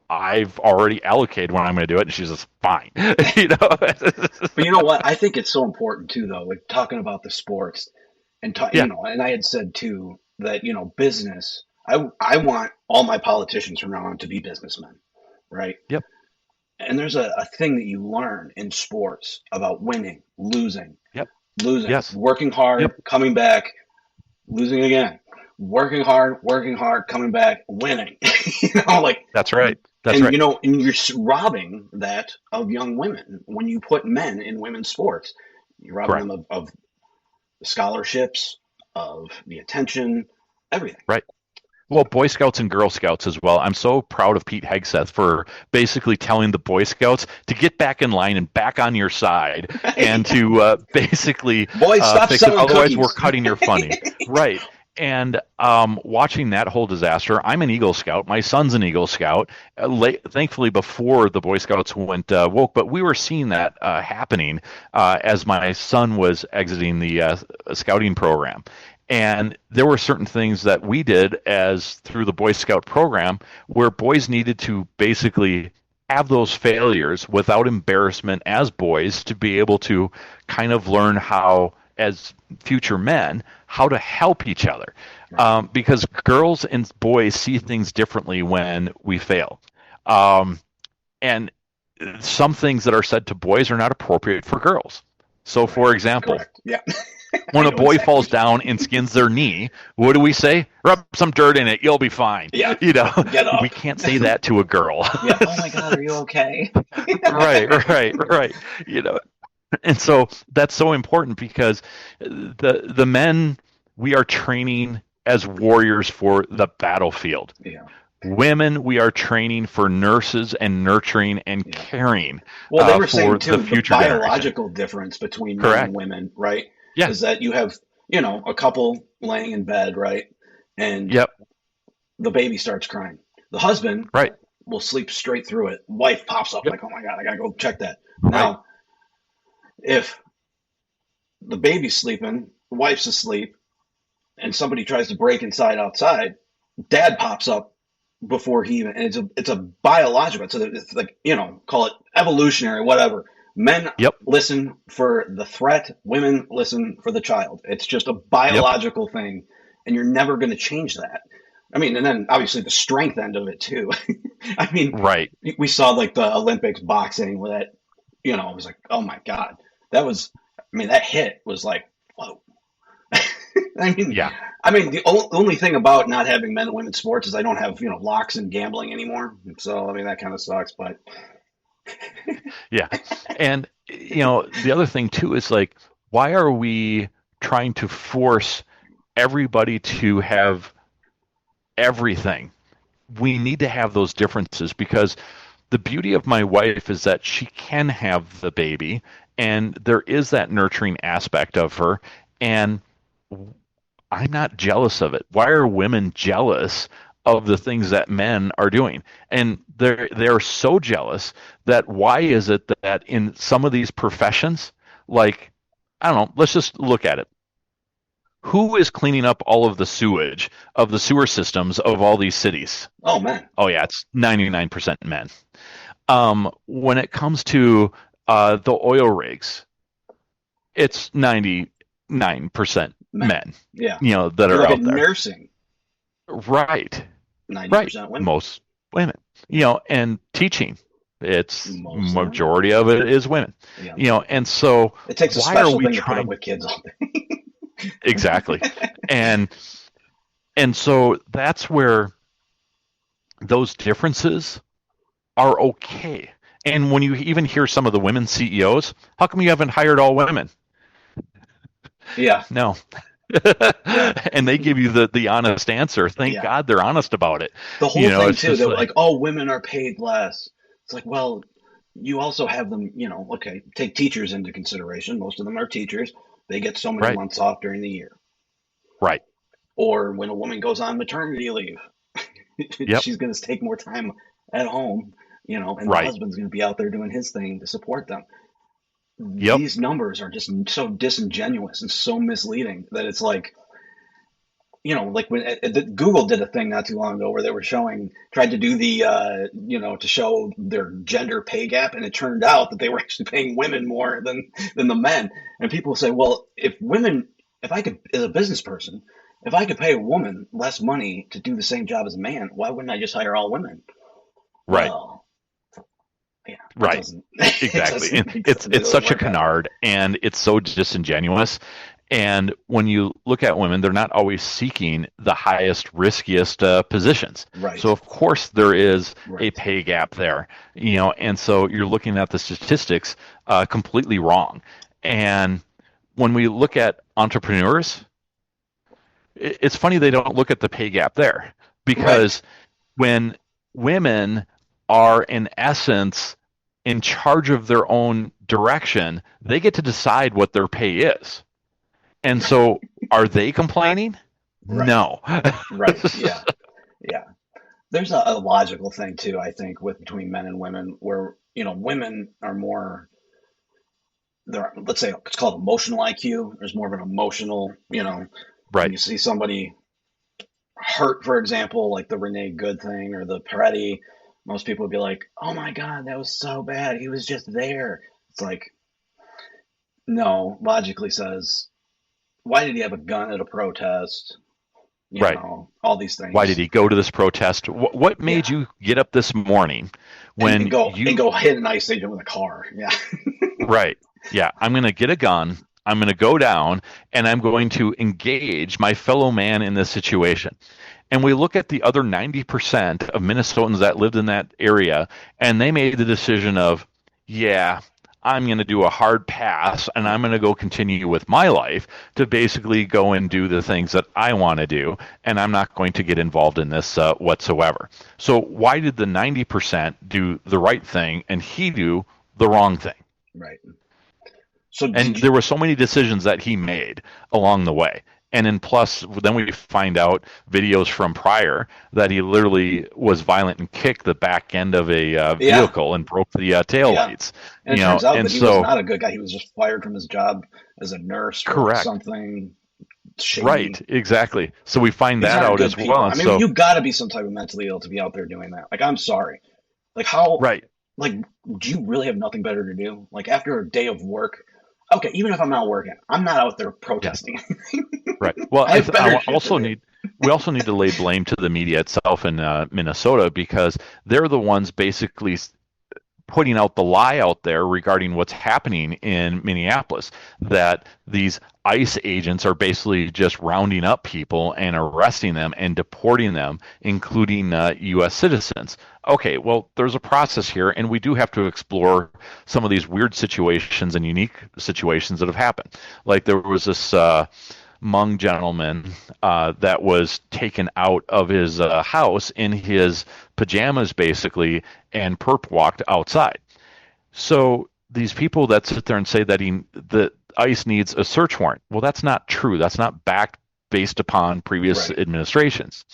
I've already allocated when I'm going to do it, and she's just fine. But you know what? I think it's so important too, though, like talking about the sports and Yeah. and I had said too that business. I want all my politicians from now on to be businessmen, right? Yep. And there's a thing that you learn in sports about winning, losing, Yep. losing, Yes. working hard, Yep. coming back, losing again, working hard, coming back, winning. Like That's right. That's and right. and you're robbing that of young women when you put men in women's sports. You're robbing Correct. them of scholarships, of the attention, everything. Right. Well, Boy Scouts and Girl Scouts as well. I'm so proud of Pete Hegseth for basically telling the Boy Scouts to get back in line and back on your side, and to basically Boys, stop fix it. selling Otherwise, cookies. we're cutting your funding. Right. And watching that whole disaster, I'm an Eagle Scout. My son's an Eagle Scout. Thankfully, before the Boy Scouts went woke, but we were seeing that happening as my son was exiting the scouting program. And there were certain things that we did as through the Boy Scout program where boys needed to basically have those failures without embarrassment as boys to be able to kind of learn how, as future men, how to help each other. Because girls and boys see things differently when we fail. And some things that are said to boys are not appropriate for girls. So, for example, Correct. Yeah. when a boy falls down and skins their knee, what do we say? Rub some dirt in it, you'll be fine. Yeah. Get up. We can't say that to a girl. Yeah. Oh my God, are you okay? Right. And so that's so important because the men, we are training as warriors for the battlefield. Yeah. Women, we are training for nurses and nurturing and caring. Well, they were for saying too, the future biological difference between men and women, right? Yeah. Is that you have, a couple laying in bed, right? And the baby starts crying. The husband will sleep straight through it. Wife pops up like, oh my God, I gotta go check that. Now, if the baby's sleeping, the wife's asleep, and somebody tries to break inside outside, dad pops up before he even, and it's a biological, so it's like, call it evolutionary, whatever. Men listen for the threat, women listen for the child. It's just a biological thing, and you're never going to change that. I mean, and then obviously the strength end of it too. I mean, we saw like the Olympics boxing where that, it was like, oh my God, that hit was like, whoa. I mean, the only thing about not having men and women sports is I don't have, locks and gambling anymore. So, that kind of sucks, but. Yeah. And, the other thing too is like, why are we trying to force everybody to have everything? We need to have those differences because the beauty of my wife is that she can have the baby and there is that nurturing aspect of her. And I'm not jealous of it. Why are women jealous of the things that men are doing? And they're so jealous that why is it that in some of these professions, like, I don't know, let's just look at it. Who is cleaning up all of the sewage of the sewer systems of all these cities? Oh, man. Oh, yeah, it's 99% men. When it comes to the oil rigs, it's 99% men. Yeah. That are out there. Nursing. Right. 90% women. Most women. And teaching, it's majority of it is women. Yeah. And so it takes a why special are we thing trying to put up with kids all day? Exactly. And so that's where those differences are okay. And when you even hear some of the women CEOs, how come you haven't hired all women? Yeah. No. And they give you the honest answer. Thank God they're honest about it. The whole thing too, they're like, oh, women are paid less. It's like, well, you also have them, okay, take teachers into consideration. Most of them are teachers. They get so many months off during the year. Right. Or when a woman goes on maternity leave, she's going to take more time at home, and the husband's going to be out there doing his thing to support them. These numbers are just so disingenuous and so misleading that it's like, like when Google did a thing not too long ago where they were tried to do the, to show their gender pay gap, and it turned out that they were actually paying women more than the men. And people say, well, if I could, as a business person, if I could pay a woman less money to do the same job as a man, why wouldn't I just hire all women? Right. Well, yeah. Right. Exactly. It's such a canard, and it's so disingenuous. And when you look at women, they're not always seeking the highest, riskiest positions. Right. So of course there is a pay gap there, and so you're looking at the statistics completely wrong. And when we look at entrepreneurs, it's funny they don't look at the pay gap there, because when women are in essence in charge of their own direction, they get to decide what their pay is. And so are they complaining? Right. No. Right. Yeah. Yeah. There's a logical thing too, I think, between men and women, where, women are more, let's say it's called emotional IQ. There's more of an emotional, Right. When you see somebody hurt, for example, like the Renee Good thing or the Peretti, most people would be like, oh my God, that was so bad. He was just there. It's like, no, logically says, why did he have a gun at a protest? You know, all these things. Why did he go to this protest? What made you get up this morning and go hit an ICE agent with a car? Yeah. Right. Yeah. I'm going to get a gun. I'm going to go down, and I'm going to engage my fellow man in this situation. And we look at the other 90% of Minnesotans that lived in that area, and they made the decision of, yeah, I'm going to do a hard pass, and I'm going to go continue with my life to basically go and do the things that I want to do, and I'm not going to get involved in this whatsoever. So why did the 90% do the right thing and he do the wrong thing? Right. There were so many decisions that he made along the way. And then plus, then we find out videos from prior that he literally was violent and kicked the back end of a vehicle and broke the taillights. Yeah. And it turns out that he was not a good guy. He was just fired from his job as a nurse or something shady. Right, exactly. So we find that out as well. I mean, you've got to be some type of mentally ill to be out there doing that. Like, I'm sorry. Like, how? Right. Like, do you really have nothing better to do? Like, after a day of work, okay, even if I'm not working, I'm not out there protesting. Right. Well, we also need to lay blame to the media itself in Minnesota, because they're the ones basically putting out the lie out there regarding what's happening in Minneapolis, that these ICE agents are basically just rounding up people and arresting them and deporting them, including U.S. citizens. Okay, well, there's a process here, and we do have to explore some of these weird situations and unique situations that have happened. Like there was this Hmong gentleman that was taken out of his house in his pajamas, basically, and perp walked outside. So these people that sit there and say that ICE needs a search warrant, well, that's not true. That's not based upon previous administrations.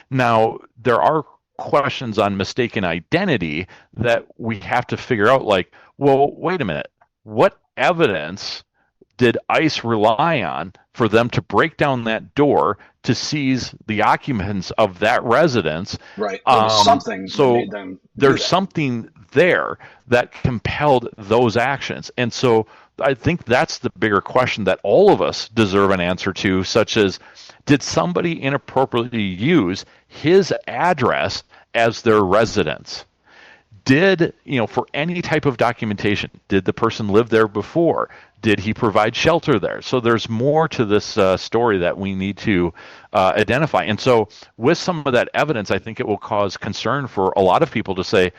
Now, there are questions on mistaken identity that we have to figure out, like, well, wait a minute. What evidence did ICE rely on for them to break down that door to seize the occupants of that residence? Right. Something. So made them there's something there that compelled those actions. And so I think that's the bigger question that all of us deserve an answer to, such as, did somebody inappropriately use his address as their residence? Did, for any type of documentation, did the person live there before? Did he provide shelter there? So there's more to this story that we need to identify. And so with some of that evidence, I think it will cause concern for a lot of people to say,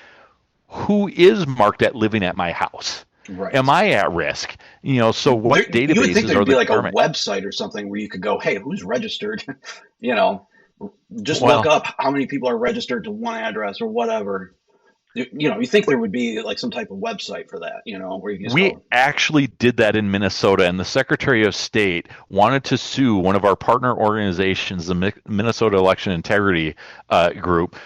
who is marked at living at my house? Right. Am I at risk? So what databases you would think there'd be like current? A website or something where you could go, hey, who's registered? Just look up how many people are registered to one address or whatever. You think there would be like some type of website for that, where you can just We actually did that in Minnesota, and the Secretary of State wanted to sue one of our partner organizations, the Minnesota Election Integrity Group,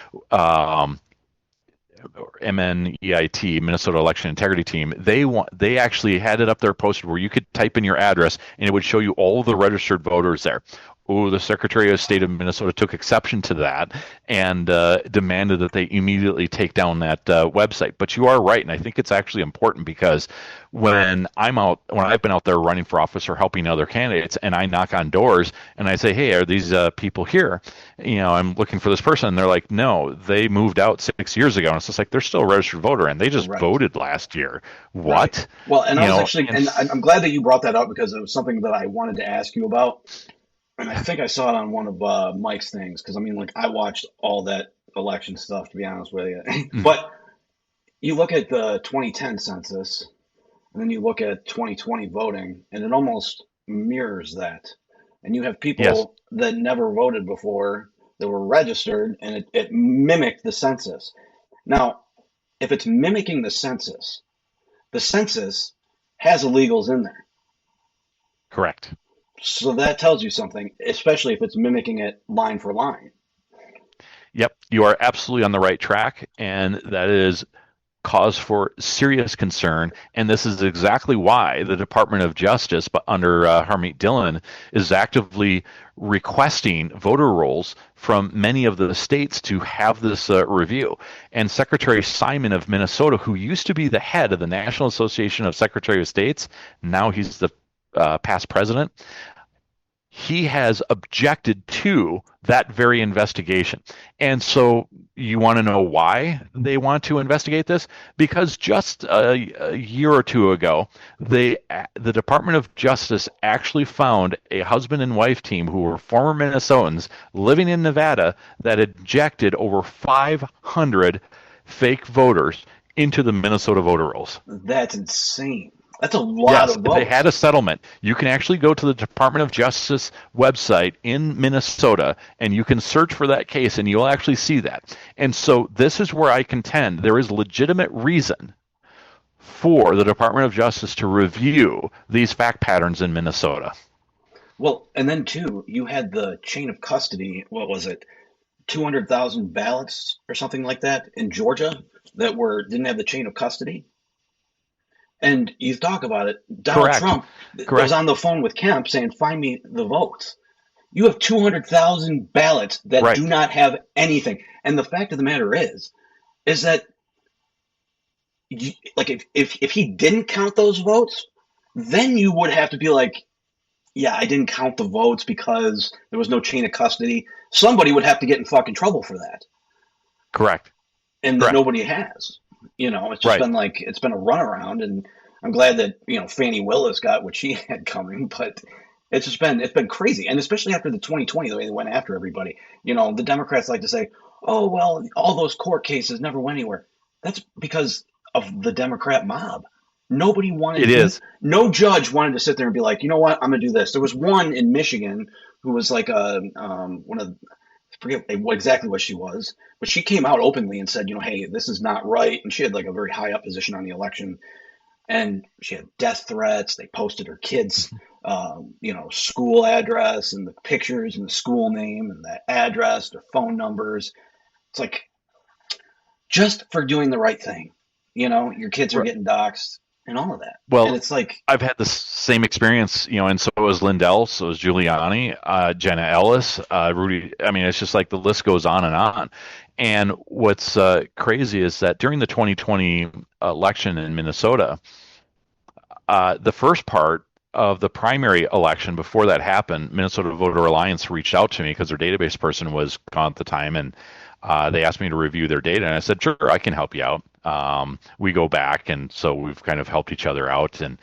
MNEIT, Minnesota Election Integrity Team. They actually had it up there posted where you could type in your address and it would show you all of the registered voters there. Oh, the Secretary of State of Minnesota took exception to that and demanded that they immediately take down that website. But you are right, and I think it's actually important because when I've been out there running for office or helping other candidates, and I knock on doors and I say, "Hey, are these people here? I'm looking for this person." And they're like, "No, they moved out 6 years ago." And it's just like they're still a registered voter, and they just voted last year. What? Right. Well, and I'm glad that you brought that up because it was something that I wanted to ask you about. And I think I saw it on one of Mike's things because I watched all that election stuff, to be honest with you. But you look at the 2010 census, and then you look at 2020 voting, and it almost mirrors that. And you have people that never voted before that were registered, and it mimicked the census. Now, if it's mimicking the census has illegals in there. Correct. So that tells you something, especially if it's mimicking it line for line. Yep, you are absolutely on the right track, and that is cause for serious concern. And this is exactly why the Department of Justice, but under Harmeet Dillon, is actively requesting voter rolls from many of the states to have this review. And Secretary Simon of Minnesota, who used to be the head of the National Association of Secretary of States, now he's the past president, he has objected to that very investigation. And so you want to know why they want to investigate this? Because just a year or two ago, the Department of Justice actually found a husband and wife team who were former Minnesotans living in Nevada that injected over 500 fake voters into the Minnesota voter rolls. That's insane. That's a lot of votes. They had a settlement. You can actually go to the Department of Justice website in Minnesota, and you can search for that case, and you'll actually see that. And so this is where I contend there is legitimate reason for the Department of Justice to review these fact patterns in Minnesota. Well, and then, too, you had the chain of custody, what was it, 200,000 ballots or something like that in Georgia that didn't have the chain of custody? And you talk about it, Donald Trump was on the phone with Kemp saying, find me the votes. You have 200,000 ballots that do not have anything. And the fact of the matter is that if he didn't count those votes, then you would have to be like, yeah, I didn't count the votes because there was no chain of custody. Somebody would have to get in fucking trouble for that. Correct. And that nobody has. It's just been it's been a runaround, and I'm glad that, Fannie Willis got what she had coming, but it's been crazy. And especially after the 2020, the way they went after everybody, the Democrats like to say, oh, well, all those court cases never went anywhere. That's because of the Democrat mob. Nobody wanted no judge wanted to sit there and be like, you know what, I'm going to do this. There was one in Michigan who was like one of I forget exactly what she was, but she came out openly and said, hey, this is not right. And she had like a very high up position on the election, and she had death threats. They posted her kids, school address and the pictures and the school name and the address, their phone numbers. It's like, just for doing the right thing, your kids are getting doxxed and all of that. Well, and it's like, I've had the same experience, and so was Lindell, so was Giuliani, Jenna Ellis, Rudy. I mean, it's just like the list goes on and on. And what's crazy is that during the 2020 election in Minnesota, the first part of the primary election, before that happened, Minnesota Voter Alliance reached out to me because their database person was gone at the time, and they asked me to review their data, and I said, sure, I can help you out. We go back, and so we've kind of helped each other out. And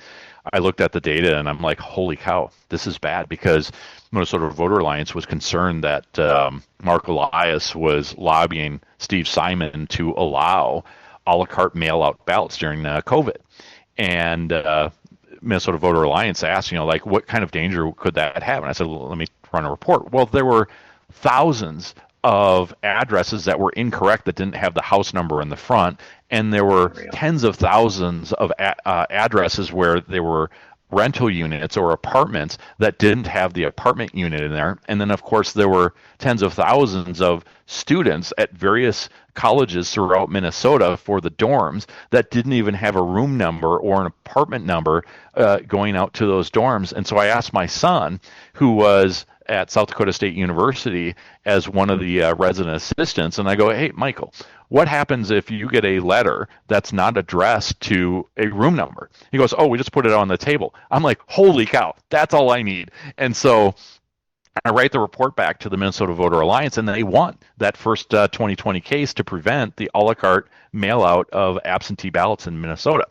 I looked at the data, and I'm like, holy cow, this is bad, because Minnesota Voter Alliance was concerned that Mark Elias was lobbying Steve Simon to allow a la carte mail-out ballots during COVID. And Minnesota Voter Alliance asked, what kind of danger could that have? And I said, well, let me run a report. Well, there were thousands of addresses that were incorrect that didn't have the house number in the front, and there were tens of thousands of addresses where there were rental units or apartments that didn't have the apartment unit in there. And then, of course, there were tens of thousands of students at various colleges throughout Minnesota for the dorms that didn't even have a room number or an apartment number going out to those dorms. And so I asked my son, who was at South Dakota State University as one of the resident assistants, and I go, "Hey, Michael, what happens if you get a letter that's not addressed to a room number?" He goes, "Oh, we just put it on the table." I'm like, "Holy cow, that's all I need." And so I write the report back to the Minnesota Voter Alliance, and they won that first 2020 case to prevent the a la carte mail out of absentee ballots in Minnesota.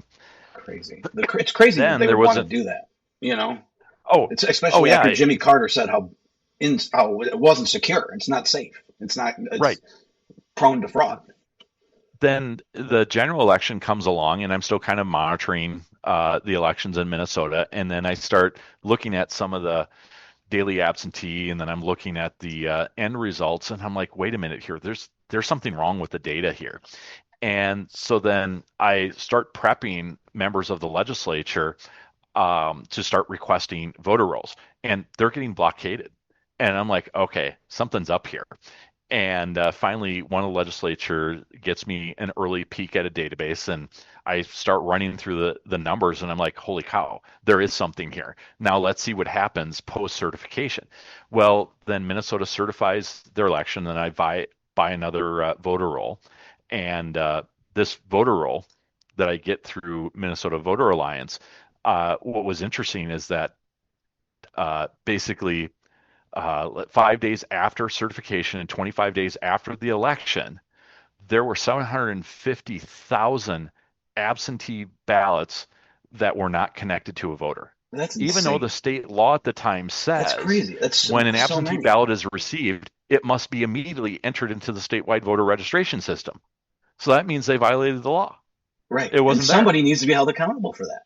Crazy. It's crazy that they would want to do that. It's especially after Jimmy Carter said how it wasn't secure. It's not safe. It's right. Prone to fraud. Then the general election comes along, and I'm still kind of monitoring the elections in Minnesota, and then I start looking at some of the daily absentee, and then I'm looking at the end results, and I'm like, wait a minute here, there's something wrong with the data here. And so then I start prepping members of the legislature to start requesting voter rolls, and they're getting blockaded. And I'm like, okay, something's up here. And finally, one of the legislature gets me an early peek at a database, and I start running through the numbers, and I'm like, holy cow, there is something here. Now let's see what happens post-certification. Well, then Minnesota certifies their election, and I buy another voter roll. And this voter roll that I get through Minnesota Voter Alliance, what was interesting is that basically 5 days after certification and 25 days after the election, there were 750,000 absentee ballots that were not connected to a voter. That's even insane. Though the state law at the time says that's crazy. When an absentee ballot is received, it must be immediately entered into the statewide voter registration system. So that means they violated the law. Right. It wasn't. And somebody needs to be held accountable for that.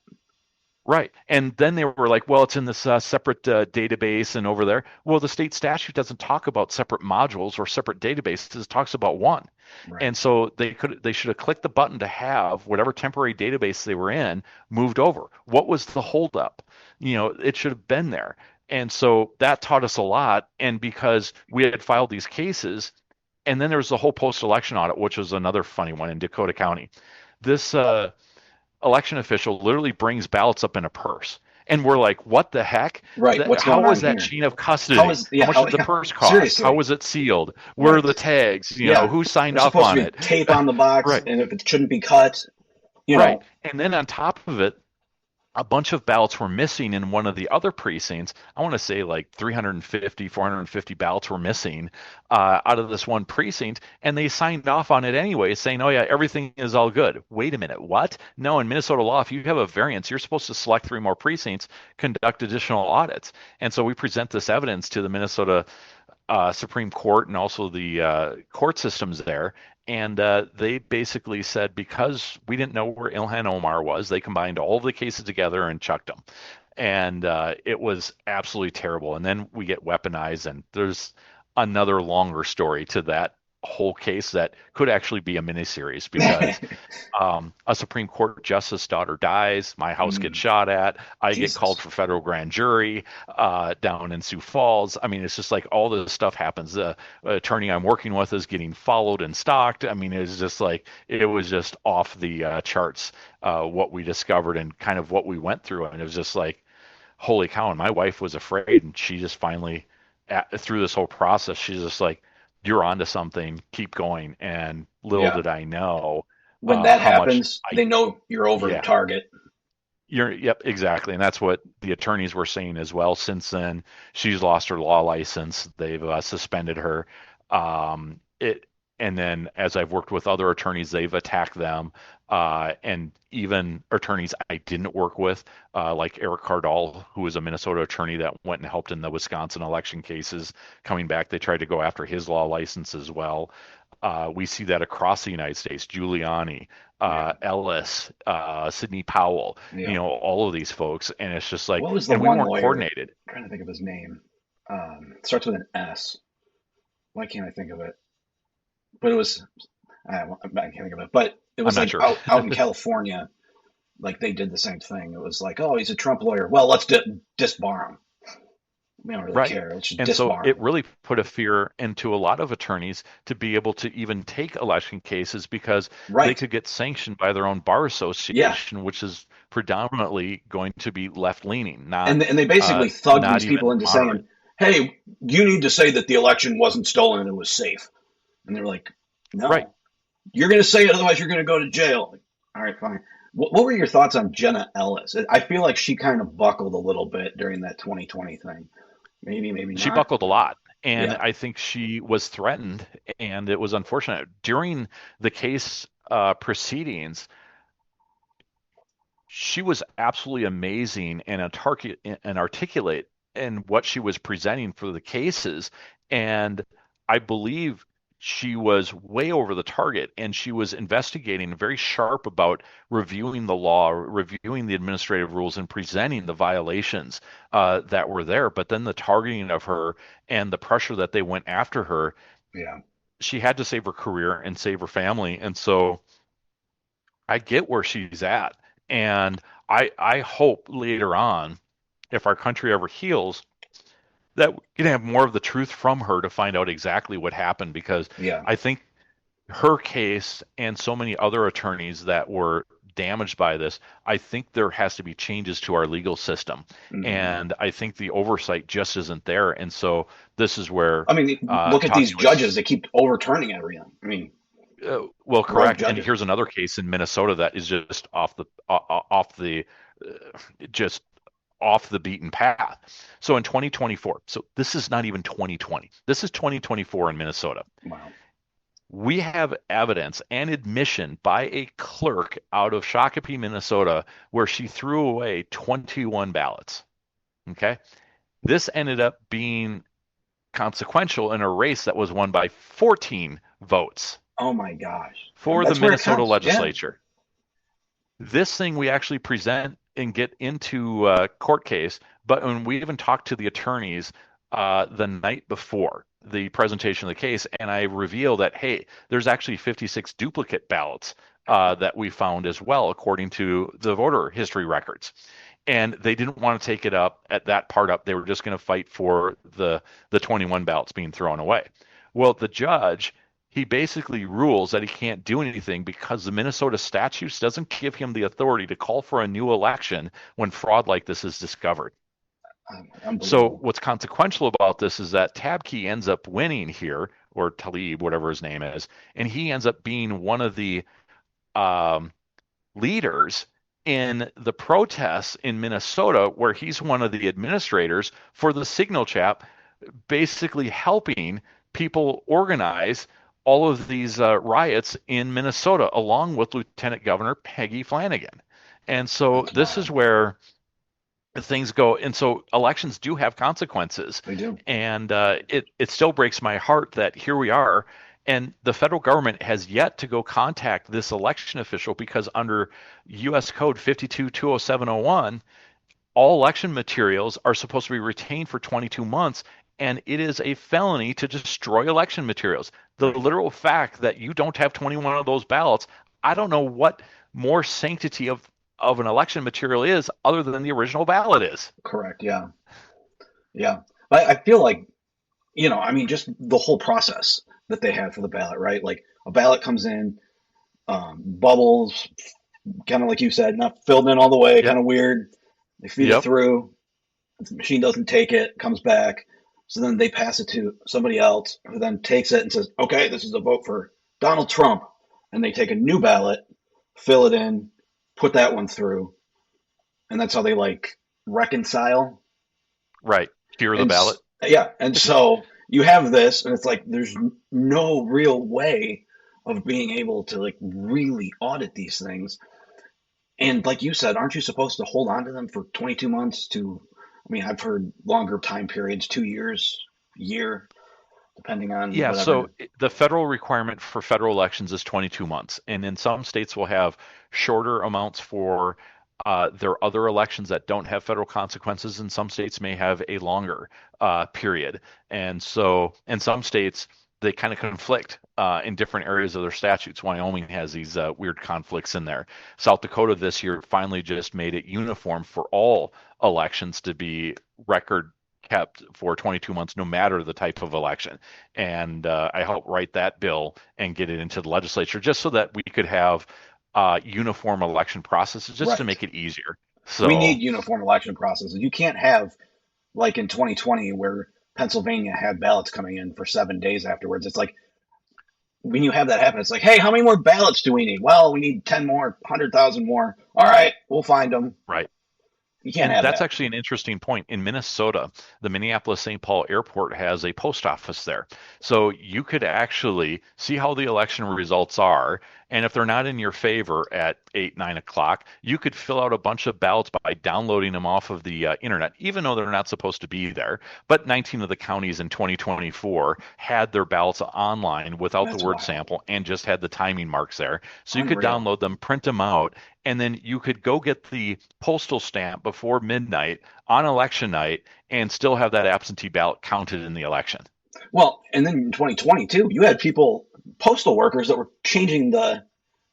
Right. And then they were like, well, it's in this separate database and over there. Well, the state statute doesn't talk about separate modules or separate databases. It talks about one. Right. And so they should have clicked the button to have whatever temporary database they were in moved over. What was the holdup? It should have been there. And so that taught us a lot. And because we had filed these cases, and then there was the whole post-election audit, which was another funny one in Dakota County. This election official literally brings ballots up in a purse. And we're like, what the heck? Right. How was that chain of custody? How much did the purse cost? Seriously. How was it sealed? Where are the tags? Who signed off on it? Tape on the box, right. And if it shouldn't be cut. Right. And then on top of it, a bunch of ballots were missing in one of the other precincts. I want to say like 350, 450 ballots were missing out of this one precinct, and they signed off on it anyway, saying, oh, yeah, everything is all good. Wait a minute, what? No, in Minnesota law, if you have a variance, you're supposed to select 3 more precincts, conduct additional audits. And so we present this evidence to the Minnesota Supreme Court and also the court systems there. And they basically said, because we didn't know where Ilhan Omar was, they combined all of the cases together and chucked them. And it was absolutely terrible. And then we get weaponized, and there's another longer story to that whole case that could actually be a miniseries, because a Supreme Court justice daughter dies, my house gets shot at, I get called for federal grand jury down in Sioux Falls. I mean, it's just like all this stuff happens. The attorney I'm working with is getting followed and stalked. I mean, it's just like, it was just off the charts what we discovered and kind of what we went through. And it was just like, holy cow. And my wife was afraid, and she just finally, through this whole process, she's just like, you're onto something, keep going. And little did I know. When that happens, they know you're over the target. Yep, exactly. And that's what the attorneys were saying as well. Since then, she's lost her law license. They've suspended her. And then as I've worked with other attorneys, they've attacked them. And even attorneys I didn't work with, like Eric Cardall, who was a Minnesota attorney that went and helped in the Wisconsin election cases, coming back, they tried to go after his law license as well. We see that across the United States. Giuliani, Ellis, Sidney Powell, all of these folks. And it's just like, what was the and one we weren't lawyer? coordinated. I'm trying to think of his name. It starts with an S. Why can't I think of it? But it was, I can't think of it, but it was like sure. out in California, like they did the same thing. It was like, oh, he's a Trump lawyer. Well, let's disbar him. We don't really care. Let's just disbar him. It really put a fear into a lot of attorneys to be able to even take election cases, because they could get sanctioned by their own bar association, which is predominantly going to be left-leaning. And they basically thugged these people into saying, hey, you need to say that the election wasn't stolen and it was safe. And they're like, no, Right. you're going to say it, otherwise you're going to go to jail. Like, all right, fine. What were your thoughts on Jenna Ellis? I feel like she kind of buckled a little bit during that 2020 thing. Maybe not. She buckled a lot. And Yeah. I think she was threatened, and it was unfortunate. During the case proceedings, she was absolutely amazing and articulate in what she was presenting for the cases. And I believe she was way over the target, and she was investigating very sharp about reviewing the law, reviewing the administrative rules, and presenting the violations that were there. But then the targeting of her and the pressure that they went after her, Yeah. she had to save her career and save her family. And so I get where she's at. And I hope later on, if our country ever heals, that we can have more of the truth from her to find out exactly what happened, because Yeah. I think her case and so many other attorneys that were damaged by this, I think there has to be changes to our legal system. Mhm. And I think the oversight just isn't there. And so this is where I mean, look at these talking with judges. They keep overturning everything. I mean, well, correct. And judges. here's another case in Minnesota that is just just off the beaten path. So in 2024, so this is not even 2020. This is 2024 in Minnesota. Wow. We have evidence and admission by a clerk out of Shakopee, Minnesota, where she threw away 21 ballots. Okay. This ended up being consequential in a race that was won by 14 votes. Oh my gosh. For That's the where it Minnesota counts. legislature. Yeah. This thing we actually present and get into a court case, but when we even talked to the attorneys the night before the presentation of the case, and I reveal that, hey, there's actually 56 duplicate ballots that we found as well, according to the voter history records. And they didn't want to take it up at that part up. They were just going to fight for the 21 ballots being thrown away. Well, the judge, he basically rules that he can't do anything because the Minnesota statutes doesn't give him the authority to call for a new election when fraud like this is discovered. So what's consequential about this is that Tabke ends up winning here, or Talib, whatever his name is, and he ends up being one of the leaders in the protests in Minnesota, where he's one of the administrators for the Signal Chap, basically helping people organize all of these riots in Minnesota, along with Lieutenant Governor Peggy Flanagan. And so this is where things go. And so elections do have consequences. They do. And it still breaks my heart that here we are, and the federal government has yet to go contact this election official, because under U.S. Code 52-20701, all election materials are supposed to be retained for 22 months, and it is a felony to destroy election materials. The literal fact that you don't have 21 of those ballots, I don't know what more sanctity of an election material is other than the original ballot is. Correct. Yeah. Yeah. I feel like, I mean, just the whole process that they had for the ballot, right? Like a ballot comes in, bubbles, kind of like you said, not filled in all the way, kind of weird. They feed it through. The machine doesn't take it, comes back. So then they pass it to somebody else who then takes it and says, okay, this is a vote for Donald Trump. And they take a new ballot, fill it in, put that one through. And that's how they reconcile. Right. Hear the ballot. Yeah. And so you have this, and it's like there's no real way of being able to really audit these things. And like you said, aren't you supposed to hold on to them for 22 months to, I mean, I've heard longer time periods, 2 years, year, depending on whatever. So the federal requirement for federal elections is 22 months. And in some states will have shorter amounts for their other elections that don't have federal consequences, and some states may have a longer period. And so in some states, they kind of conflict in different areas of their statutes. Wyoming has these weird conflicts in there. South Dakota this year finally just made it uniform for all elections to be record kept for 22 months, no matter the type of election. And I helped write that bill and get it into the legislature just so that we could have uniform election processes, just to make it easier. So we need uniform election processes. You can't have, like in 2020, where Pennsylvania had ballots coming in for 7 days afterwards. It's like, when you have that happen, it's like, hey, how many more ballots do we need? Well, we need 10 more, 100,000 more. All right, we'll find them. Right. You can't have That's that. actually an interesting point. In Minnesota, the Minneapolis-St. Paul Airport has a post office there. So you could actually see how the election results are. And if they're not in your favor at 8, 9 o'clock, you could fill out a bunch of ballots by downloading them off of the internet, even though they're not supposed to be there. But 19 of the counties in 2024 had their ballots online without That's the word wild. sample and just had the timing marks there. So you could Unreal. download them, print them out, and then you could go get the postal stamp before midnight on election night and still have that absentee ballot counted in the election. Well, and then in 2020 too, you had people, postal workers, that were changing the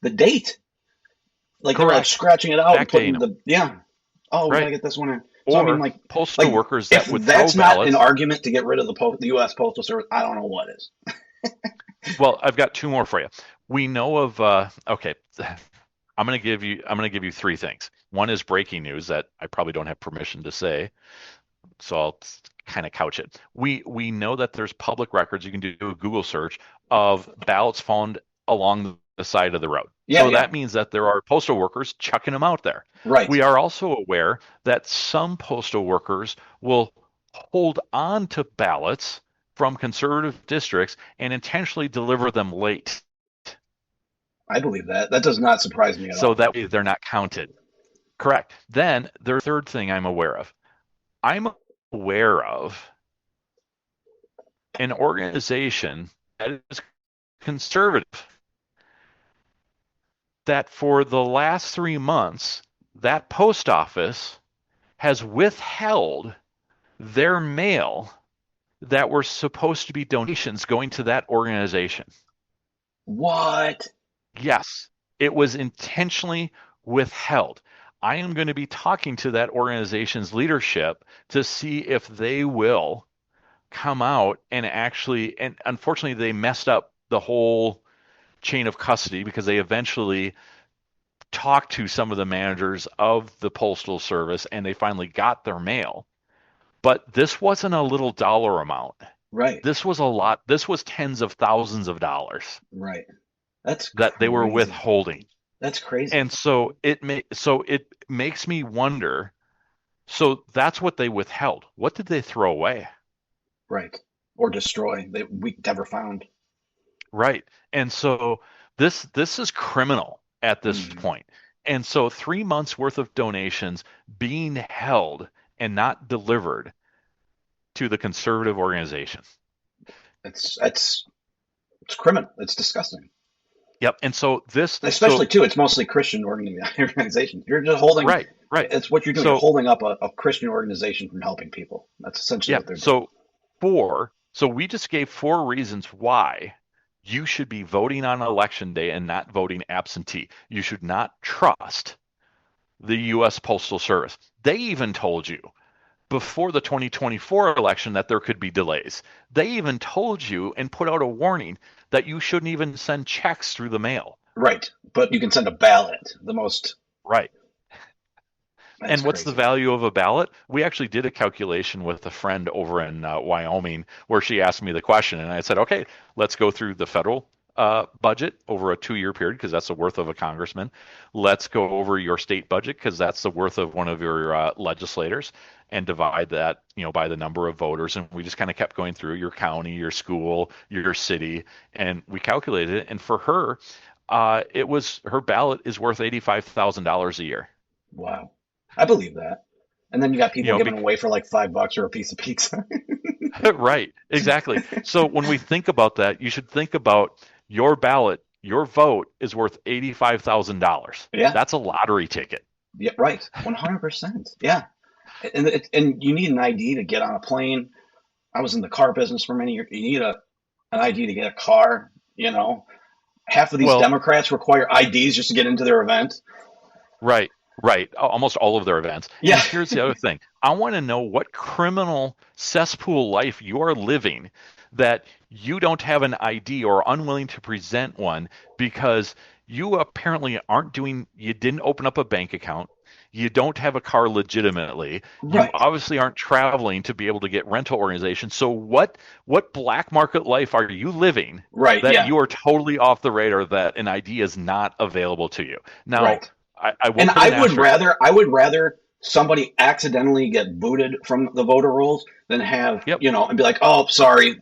date. Like they were like Correct. scratching it out and putting Backdating them. we Right. gotta get this one in. So Or I mean, like postal workers that if would that's throw not ballots. an argument to get rid of the U.S. Postal Service, I don't know what is. Well, I've got two more for you. We know of okay. I'm going to give you three things. One is breaking news that I probably don't have permission to say, so I'll kind of couch it. We know that there's public records. You can do a Google search of ballots found along the side of the road. Yeah, so yeah. that means that there are postal workers chucking them out there. Right. We are also aware that some postal workers will hold on to ballots from conservative districts and intentionally deliver them late. I believe that. That does not surprise me at all. So that way they're not counted. Correct. Then the third thing I'm aware of an organization that is conservative that for the last 3 months, that post office has withheld their mail that were supposed to be donations going to that organization. What? Yes, it was intentionally withheld. I am going to be talking to that organization's leadership to see if they will come out and actually, and unfortunately they messed up the whole chain of custody because they eventually talked to some of the managers of the Postal Service and they finally got their mail. But this wasn't a little dollar amount. Right. This was a lot. This was tens of thousands of dollars. Right. That's that they were crazy. withholding. That's crazy. And so it makes me wonder. So that's what they withheld. What did they throw away? Right. Or destroy. We never found. Right. And so this is criminal at this point. And so 3 months worth of donations being held and not delivered to the conservative organization. It's criminal. It's disgusting. Yep. And so especially too, it's mostly Christian organizations. You're just holding. Right. It's what you're doing. You're holding up a Christian organization from helping people. That's essentially what they're doing. So we just gave 4 reasons why you should be voting on election day and not voting absentee. You should not trust the U.S. Postal Service. They even told you before the 2024 election that there could be delays. They even told you and put out a warning that you shouldn't even send checks through the mail. Right. But you can send a ballot. The most. Right. That's and what's crazy. the value of a ballot? We actually did a calculation with a friend over in Wyoming where she asked me the question, and I said, okay, let's go through the federal budget over a 2-year period because that's the worth of a congressman. Let's go over your state budget because that's the worth of one of your legislators, and divide that, by the number of voters. And we just kind of kept going through your county, your school, your city, and we calculated it. And for her, her ballot is worth $85,000 a year. Wow. I believe that. And then you got people giving away for like $5 or a piece of pizza. Right, exactly. So when we think about that, you should think about your ballot, your vote is worth $85,000. Yeah. That's a lottery ticket. Yeah, right. 100%. Yeah. And you need an ID to get on a plane. I was in the car business for many years. You need an ID to get a car, Half of these Democrats require IDs just to get into their event. Right. Almost all of their events. Yeah. And here's the other thing. I want to know what criminal cesspool life you are living that you don't have an ID or unwilling to present one because you apparently you didn't open up a bank account. You don't have a car legitimately. You Right. obviously aren't traveling to be able to get rental organizations. So what black market life are you living Right. that Yeah. you are totally off the radar, that an ID is not available to you? Now, Right. I will And put an asterisk. I would rather somebody accidentally get booted from the voter rolls than have, Yep. and be like, oh, sorry,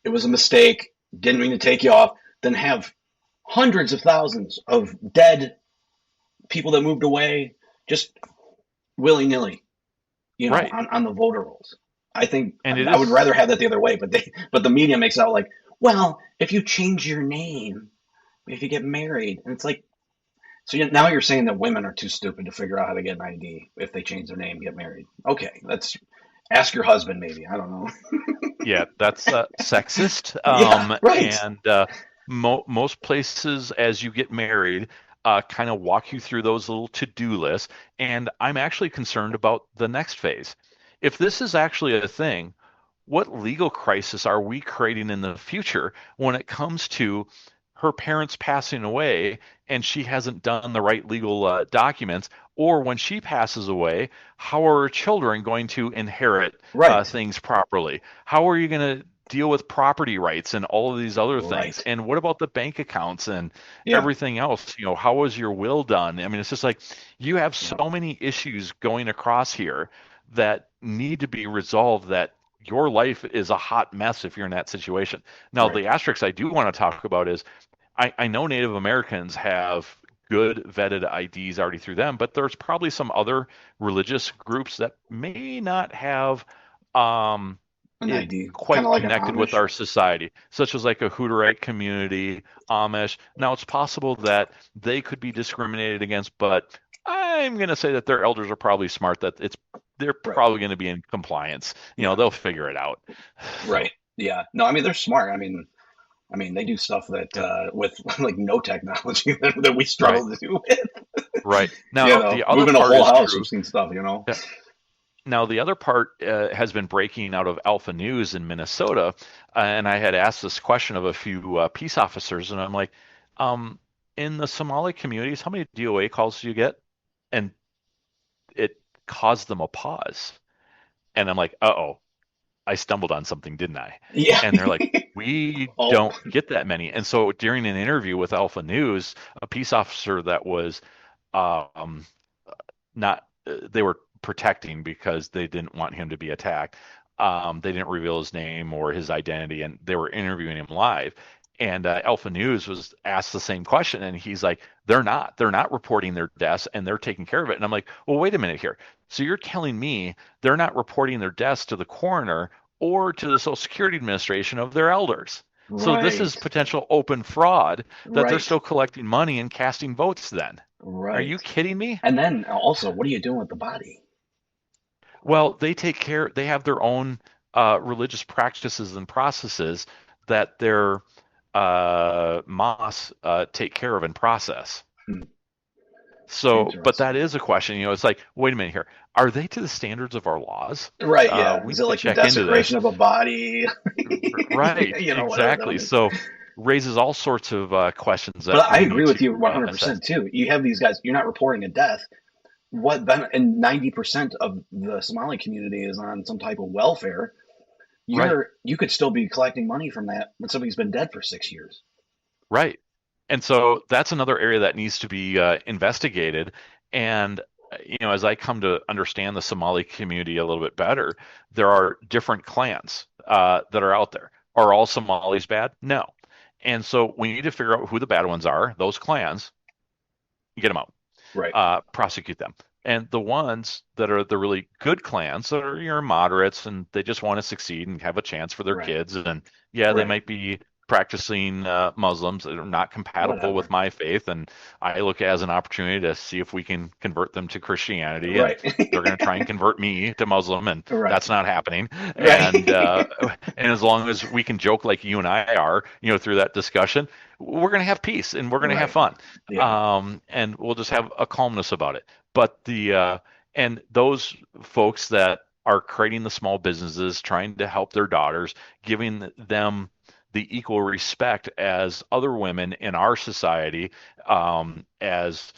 it was a mistake, didn't mean to take you off, than have hundreds of thousands of dead people that moved away just willy nilly, Right. on the voter rolls. I think And it I would is, rather have that the other way, but the media makes it out like, well, if you change your name, if you get married, and it's like, so now you're saying that women are too stupid to figure out how to get an ID if they change their name, get married. Okay, let's ask your husband, maybe. I don't know. yeah, that's sexist. Yeah, right. And most places, as you get married, kind of walk you through those little to-do lists. And I'm actually concerned about the next phase. If this is actually a thing, what legal crisis are we creating in the future when it comes to her parents passing away and she hasn't done the right legal documents, or when she passes away, how are her children going to inherit Right. things properly? How are you going to deal with property rights and all of these other things? Right. And what about the bank accounts and Yeah. everything else? How was your will done? I mean, it's just like you have Yeah. so many issues going across here that need to be resolved, that your life is a hot mess if you're in that situation. Now, Right. the asterisk I do want to talk about is I know Native Americans have good vetted IDs already through them, but there's probably some other religious groups that may not have An it ID, kind quite of like an connected with Amish. our society, such as like a Hutterite community, Amish. Now, it's possible that they could be discriminated against, but I'm going to say that their elders are probably smart, that they're Right. probably going to be in compliance. Yeah. They'll figure it out. Right. Yeah. No, I mean, they're smart. I mean, they do stuff that Yeah. with like no technology that we Right. struggle to do with. Right. Now, the other Moving a part whole is house, true. we've seen stuff. Yeah. Now, the other part has been breaking out of Alpha News in Minnesota, and I had asked this question of a few peace officers, and I'm like, in the Somali communities, how many DOA calls do you get? And it caused them a pause. And I'm like, uh-oh, I stumbled on something, didn't I? Yeah. And they're like, we Oh. don't get that many. And so during an interview with Alpha News, a peace officer that was not, they were protecting because they didn't want him to be attacked. They didn't reveal his name or his identity, and they were interviewing him live. And Alpha News was asked the same question, and he's like, they're not reporting their deaths, and they're taking care of it. And I'm like, well, wait a minute here. So you're telling me they're not reporting their deaths to the coroner or to the Social Security Administration of their elders? So this is Right. potential open fraud that they're Right. still collecting money and casting votes then. Are Right. you kidding me? And then also, what are you doing with the body? Well, they have their own religious practices and processes that their mosques take care of and process. Hmm. So, but that Interesting. is a question. It's like, wait a minute here. Are they to the standards of our laws? Right. Yeah. We Is need it to like the check into this. desecration of a body? Right, Whatever that exactly. is. So raises all sorts of questions But that I we agree need with to you assess. 100% too. You have these guys, you're not reporting a death. And 90% of the Somali community is on some type of welfare. Right, You could still be collecting money from that when somebody's been dead for 6 years. right. And so that's another area that needs to be investigated. And as I come to understand the Somali community a little bit better, there are different clans that are out there. Are all Somalis bad? No. And so we need to figure out who the bad ones are. Those clans, get them out, Right. prosecute them. And the ones that are the really good clans that are moderates and they just want to succeed and have a chance for their Right. kids. And yeah, they Right. might be practicing Muslims that are not compatible with Whatever. my faith, and I look as an opportunity to see if we can convert them to Christianity. Right. And they're going to try and convert me to Muslim, and Right. that's not happening. Right. And as long as we can joke like you and I are, through that discussion, we're going to have peace and we're going to have Right. fun. Yeah. And we'll just have a calmness about it. But and those folks that are creating the small businesses, trying to help their daughters, giving them the equal respect as other women in our society, as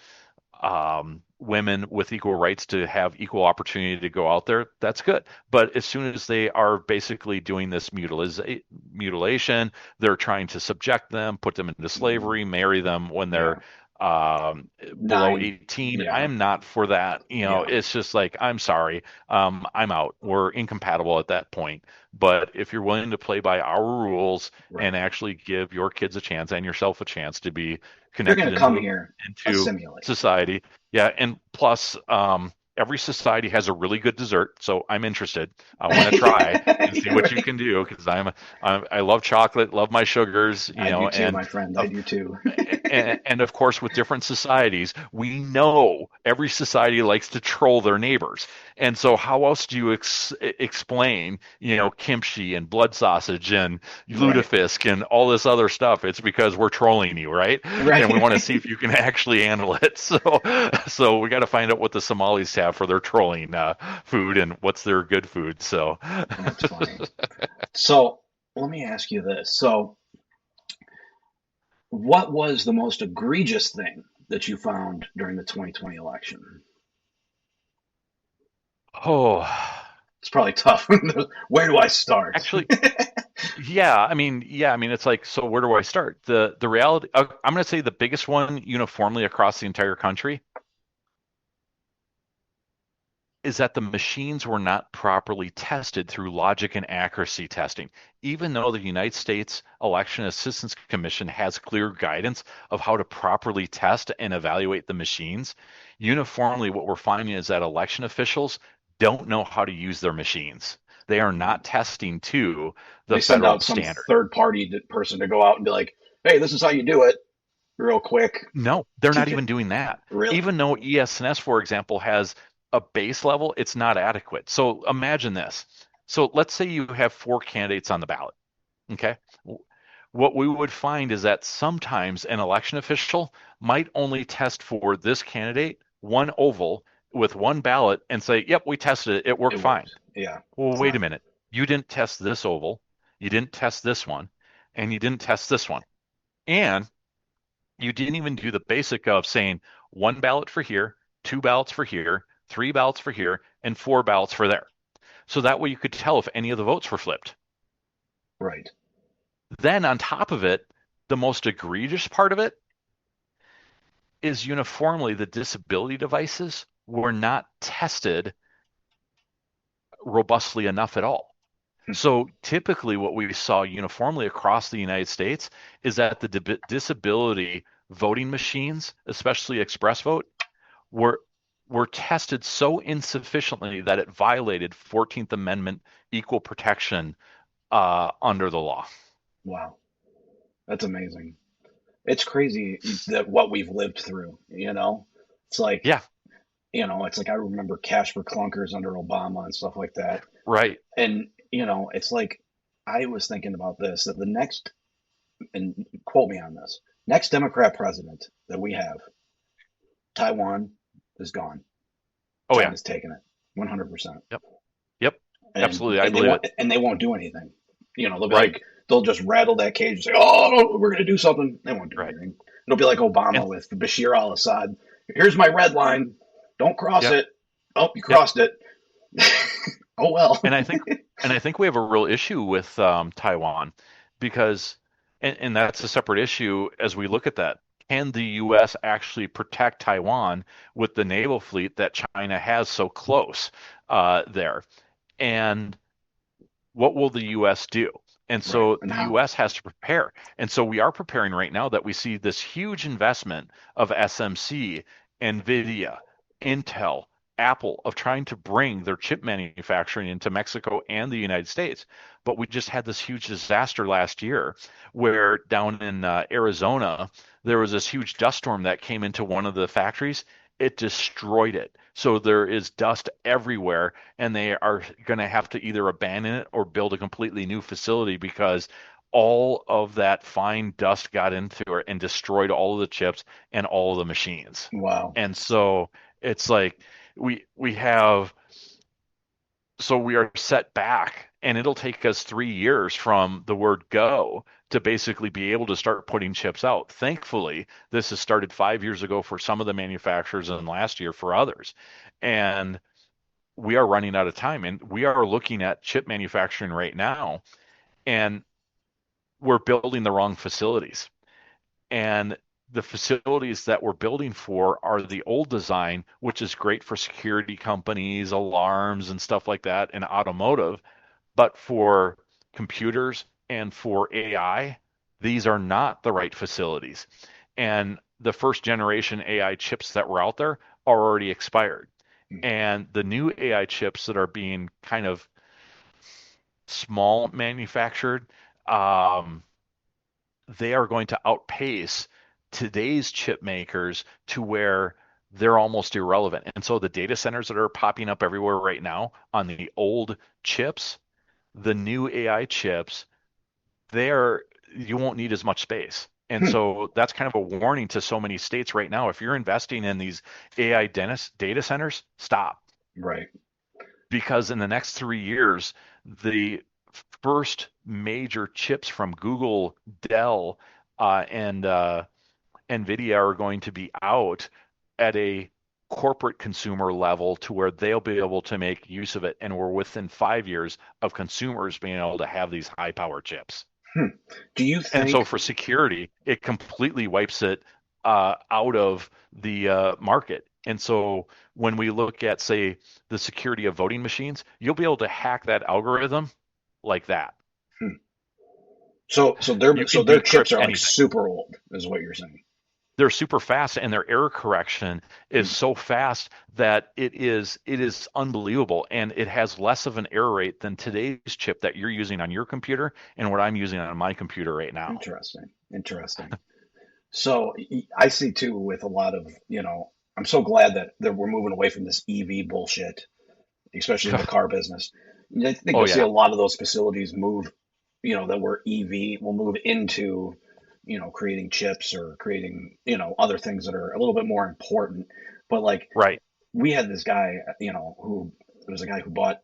women with equal rights to have equal opportunity to go out there, that's good. But as soon as they are basically doing this mutilation, they're trying to subject them, put them into slavery, marry them when they're below 18. Yeah. I'm not for that. Yeah. It's just like, I'm sorry. I'm out. We're incompatible at that point. But if you're willing to play by our rules and actually give your kids a chance and yourself a chance to be connected into society. Yeah. And plus, every society has a really good dessert, so I'm interested. I want to try and see what you can do, because I love chocolate, love my sugars. I do too, my friend. I do too. and of course, with different societies, we know every society likes to troll their neighbors. And so, how else do you explain, kimchi and blood sausage and lutefisk and all this other stuff? It's because we're trolling you, right? And we want to see if you can actually handle it. So we got to find out what the Somalis have for their trolling food and what's their good food. So that's funny. So let me ask you this. So what was the most egregious thing that you found during the 2020 election? Oh, it's probably tough. Where do I start? Actually, I mean, it's like, so where do I start? The reality, I'm going to say the biggest one uniformly across the entire country is that the machines were not properly tested through logic and accuracy testing. Even though the United States Election Assistance Commission has clear guidance of how to properly test and evaluate the machines, uniformly what we're finding is that election officials don't know how to use their machines. They are not testing to the federal standard. They send out some third-party person to go out and be like, hey, this is how you do it, real quick. No, they're not even doing that. Really? Even though ES&S, for example, has a base level, it's not adequate. So imagine this. So let's say you have 4 candidates on the ballot. Okay. What we would find is that sometimes an election official might only test for this candidate, one oval with one ballot, and say, yep, we tested it. It worked fine. Yeah. Well, wait a minute. You didn't test this oval. You didn't test this one. And you didn't test this one. And you didn't even do the basic of saying 1 ballot for here, 2 ballots for here, 3 ballots for here, and 4 ballots for there. So that way you could tell if any of the votes were flipped. Right. Then on top of it, the most egregious part of it is uniformly the disability devices were not tested robustly enough at all. So typically what we saw uniformly across the United States is that the disability voting machines, especially express vote, were tested so insufficiently that it violated 14th Amendment equal protection under the law. Wow. That's amazing. It's crazy that what we've lived through, It's like, it's like I remember cash for clunkers under Obama and stuff like that. Right. And, it's like I was thinking about this, that the next, and quote me on this, next Democrat president that we have, Taiwan is gone. Oh, China's taken it 100%. Yep. Absolutely. And they won't do anything. They'll be like, they'll just rattle that cage and say, oh, we're going to do something. They won't do anything. It'll be like Obama with Bashir al-Assad. Here's my red line. Don't cross it. Oh, you crossed it. Oh, well. And I think we have a real issue with Taiwan because, and that's a separate issue as we look at that. Can the U.S. actually protect Taiwan with the naval fleet that China has so close there? And what will the U.S. do? And so the U.S. has to prepare. And so we are preparing right now that we see this huge investment of SMC, NVIDIA, Intel, Apple, of trying to bring their chip manufacturing into Mexico and the United States. But we just had this huge disaster last year where down in Arizona, there was this huge dust storm that came into one of the factories. It destroyed it. So there is dust everywhere, and they are going to have to either abandon it or build a completely new facility because all of that fine dust got into it and destroyed all of the chips and all of the machines. Wow. And so it's like we are set back And it'll take us 3 years from the word go to basically be able to start putting chips out. Thankfully, this has started 5 years ago for some of the manufacturers and last year for others. And we are running out of time. And we are looking at chip manufacturing right now, and we're building the wrong facilities. And the facilities that we're building for are the old design, which is great for security companies, alarms, and stuff like that, and automotive. But for computers and for AI, these are not the right facilities. And the first generation AI chips that were out there are already expired. And the new AI chips that are being kind of small manufactured, they are going to outpace today's chip makers to where they're almost irrelevant. And so the data centers that are popping up everywhere right now on the old chips, the new AI chips, you won't need as much space. And so that's kind of a warning to so many states right now. If you're investing in these AI data centers, stop. Right. Because in the next 3 years, the first major chips from Google, Dell, and NVIDIA are going to be out at a corporate consumer level to where they'll be able to make use of it. And we're within 5 years of consumers being able to have these high power chips. Do you think? And so for security, it completely wipes it out of the market. And so when we look at, say, the security of voting machines, you'll be able to hack that algorithm like that. So their chips are like anything. super old, is what you're saying. They're super fast, and their error correction is so fast that it is unbelievable, and it has less of an error rate than today's chip that you're using on your computer and what I'm using on my computer right now. Interesting. So I see too with a lot of, I'm so glad that we're moving away from this EV bullshit, especially in the car business. I think we'll see a lot of those facilities move, that were EV will move into, creating chips or creating, other things that are a little bit more important. But like, right. We had this guy, who was a guy who bought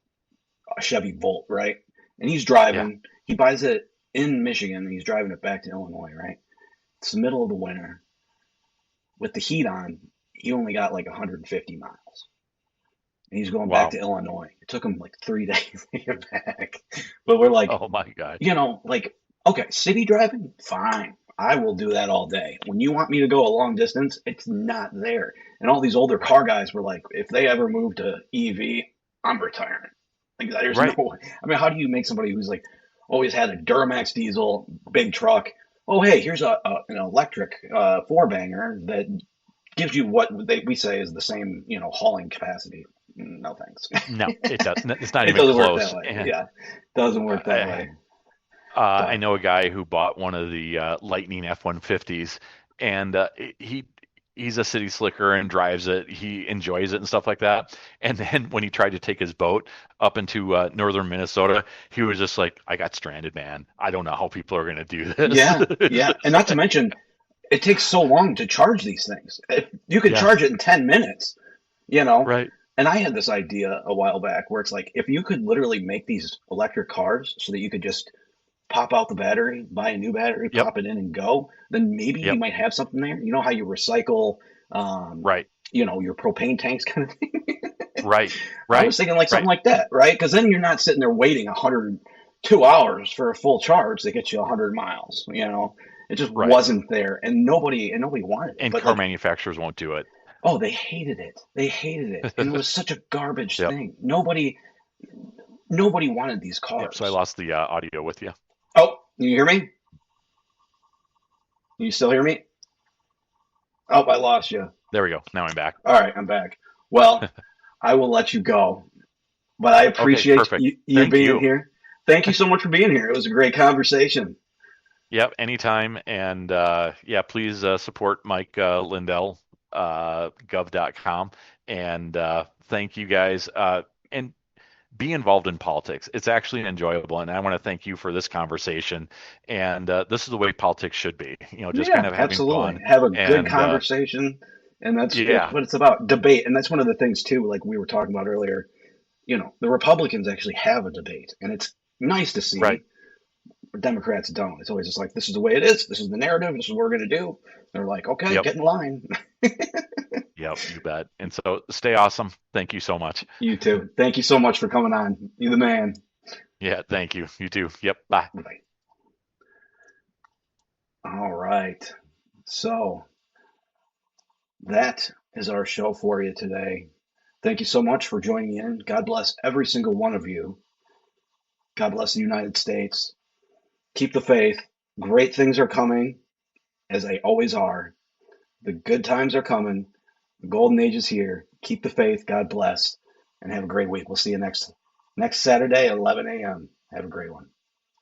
a Chevy Volt, right? And he's driving, he buys it in Michigan and he's driving it back to Illinois, right? It's the middle of the winter. With the heat on, he only got like 150 miles. And he's going back to Illinois. It took him like 3 days to get back. But we're like, oh my God. Okay, city driving, fine. I will do that all day. When you want me to go a long distance, it's not there. And all these older car guys were like, if they ever move to EV, I'm retiring. Like, there's no way. I mean, how do you make somebody who's like always had a Duramax diesel, big truck? Oh, hey, here's an electric four-banger that gives you what we say is the same, hauling capacity. No thanks. No, it doesn't. It's not even close. Yeah, doesn't work that way. I know a guy who bought one of the Lightning F-150s, and he's a city slicker and drives it. He enjoys it and stuff like that. And then when he tried to take his boat up into northern Minnesota, he was just like, I got stranded, man. I don't know how people are going to do this. Yeah. And not to mention, it takes so long to charge these things. If you could charge it in 10 minutes, Right. And I had this idea a while back where it's like, if you could literally make these electric cars so that you could just pop out the battery, buy a new battery, pop it in and go, then maybe you might have something there. You know how you recycle, your propane tanks kind of thing? Right. I was thinking like something like that, right? Because then you're not sitting there waiting 102 hours for a full charge that gets you 100 miles, It just wasn't there, and nobody wanted it. And car manufacturers won't do it. Oh, they hated it. And it was such a garbage thing. Nobody wanted these cars. So I lost the audio with you. Oh, you hear me? You still hear me? Oh, I lost you. There we go. Now I'm back. All right, I'm back. Well, I will let you go, but I appreciate you being here. Thank you so much for being here. It was a great conversation. Yep, anytime. And please support Mike Lindell, gov.com. And thank you guys. And be involved in politics. It's actually enjoyable. And I want to thank you for this conversation. And this is the way politics should be, just kind of having fun. Have a good conversation. And that's what it's about, debate. And that's one of the things too, like we were talking about earlier, the Republicans actually have a debate, and it's nice to see. Right. But Democrats don't. It's always just like, this is the way it is. This is the narrative. This is what we're going to do. They're like, okay, Yep. get in line. Yep, you bet. And so stay awesome. Thank you so much. You too. Thank you so much for coming on. You're the man. Yeah, thank you. You too. Yep. Bye. Bye. All right. So that is our show for you today. Thank you so much for joining in. God bless every single one of you. God bless the United States. Keep the faith. Great things are coming, as they always are. The good times are coming. The golden age is here. Keep the faith. God bless. And have a great week. We'll see you next Saturday at 11 a.m. Have a great one.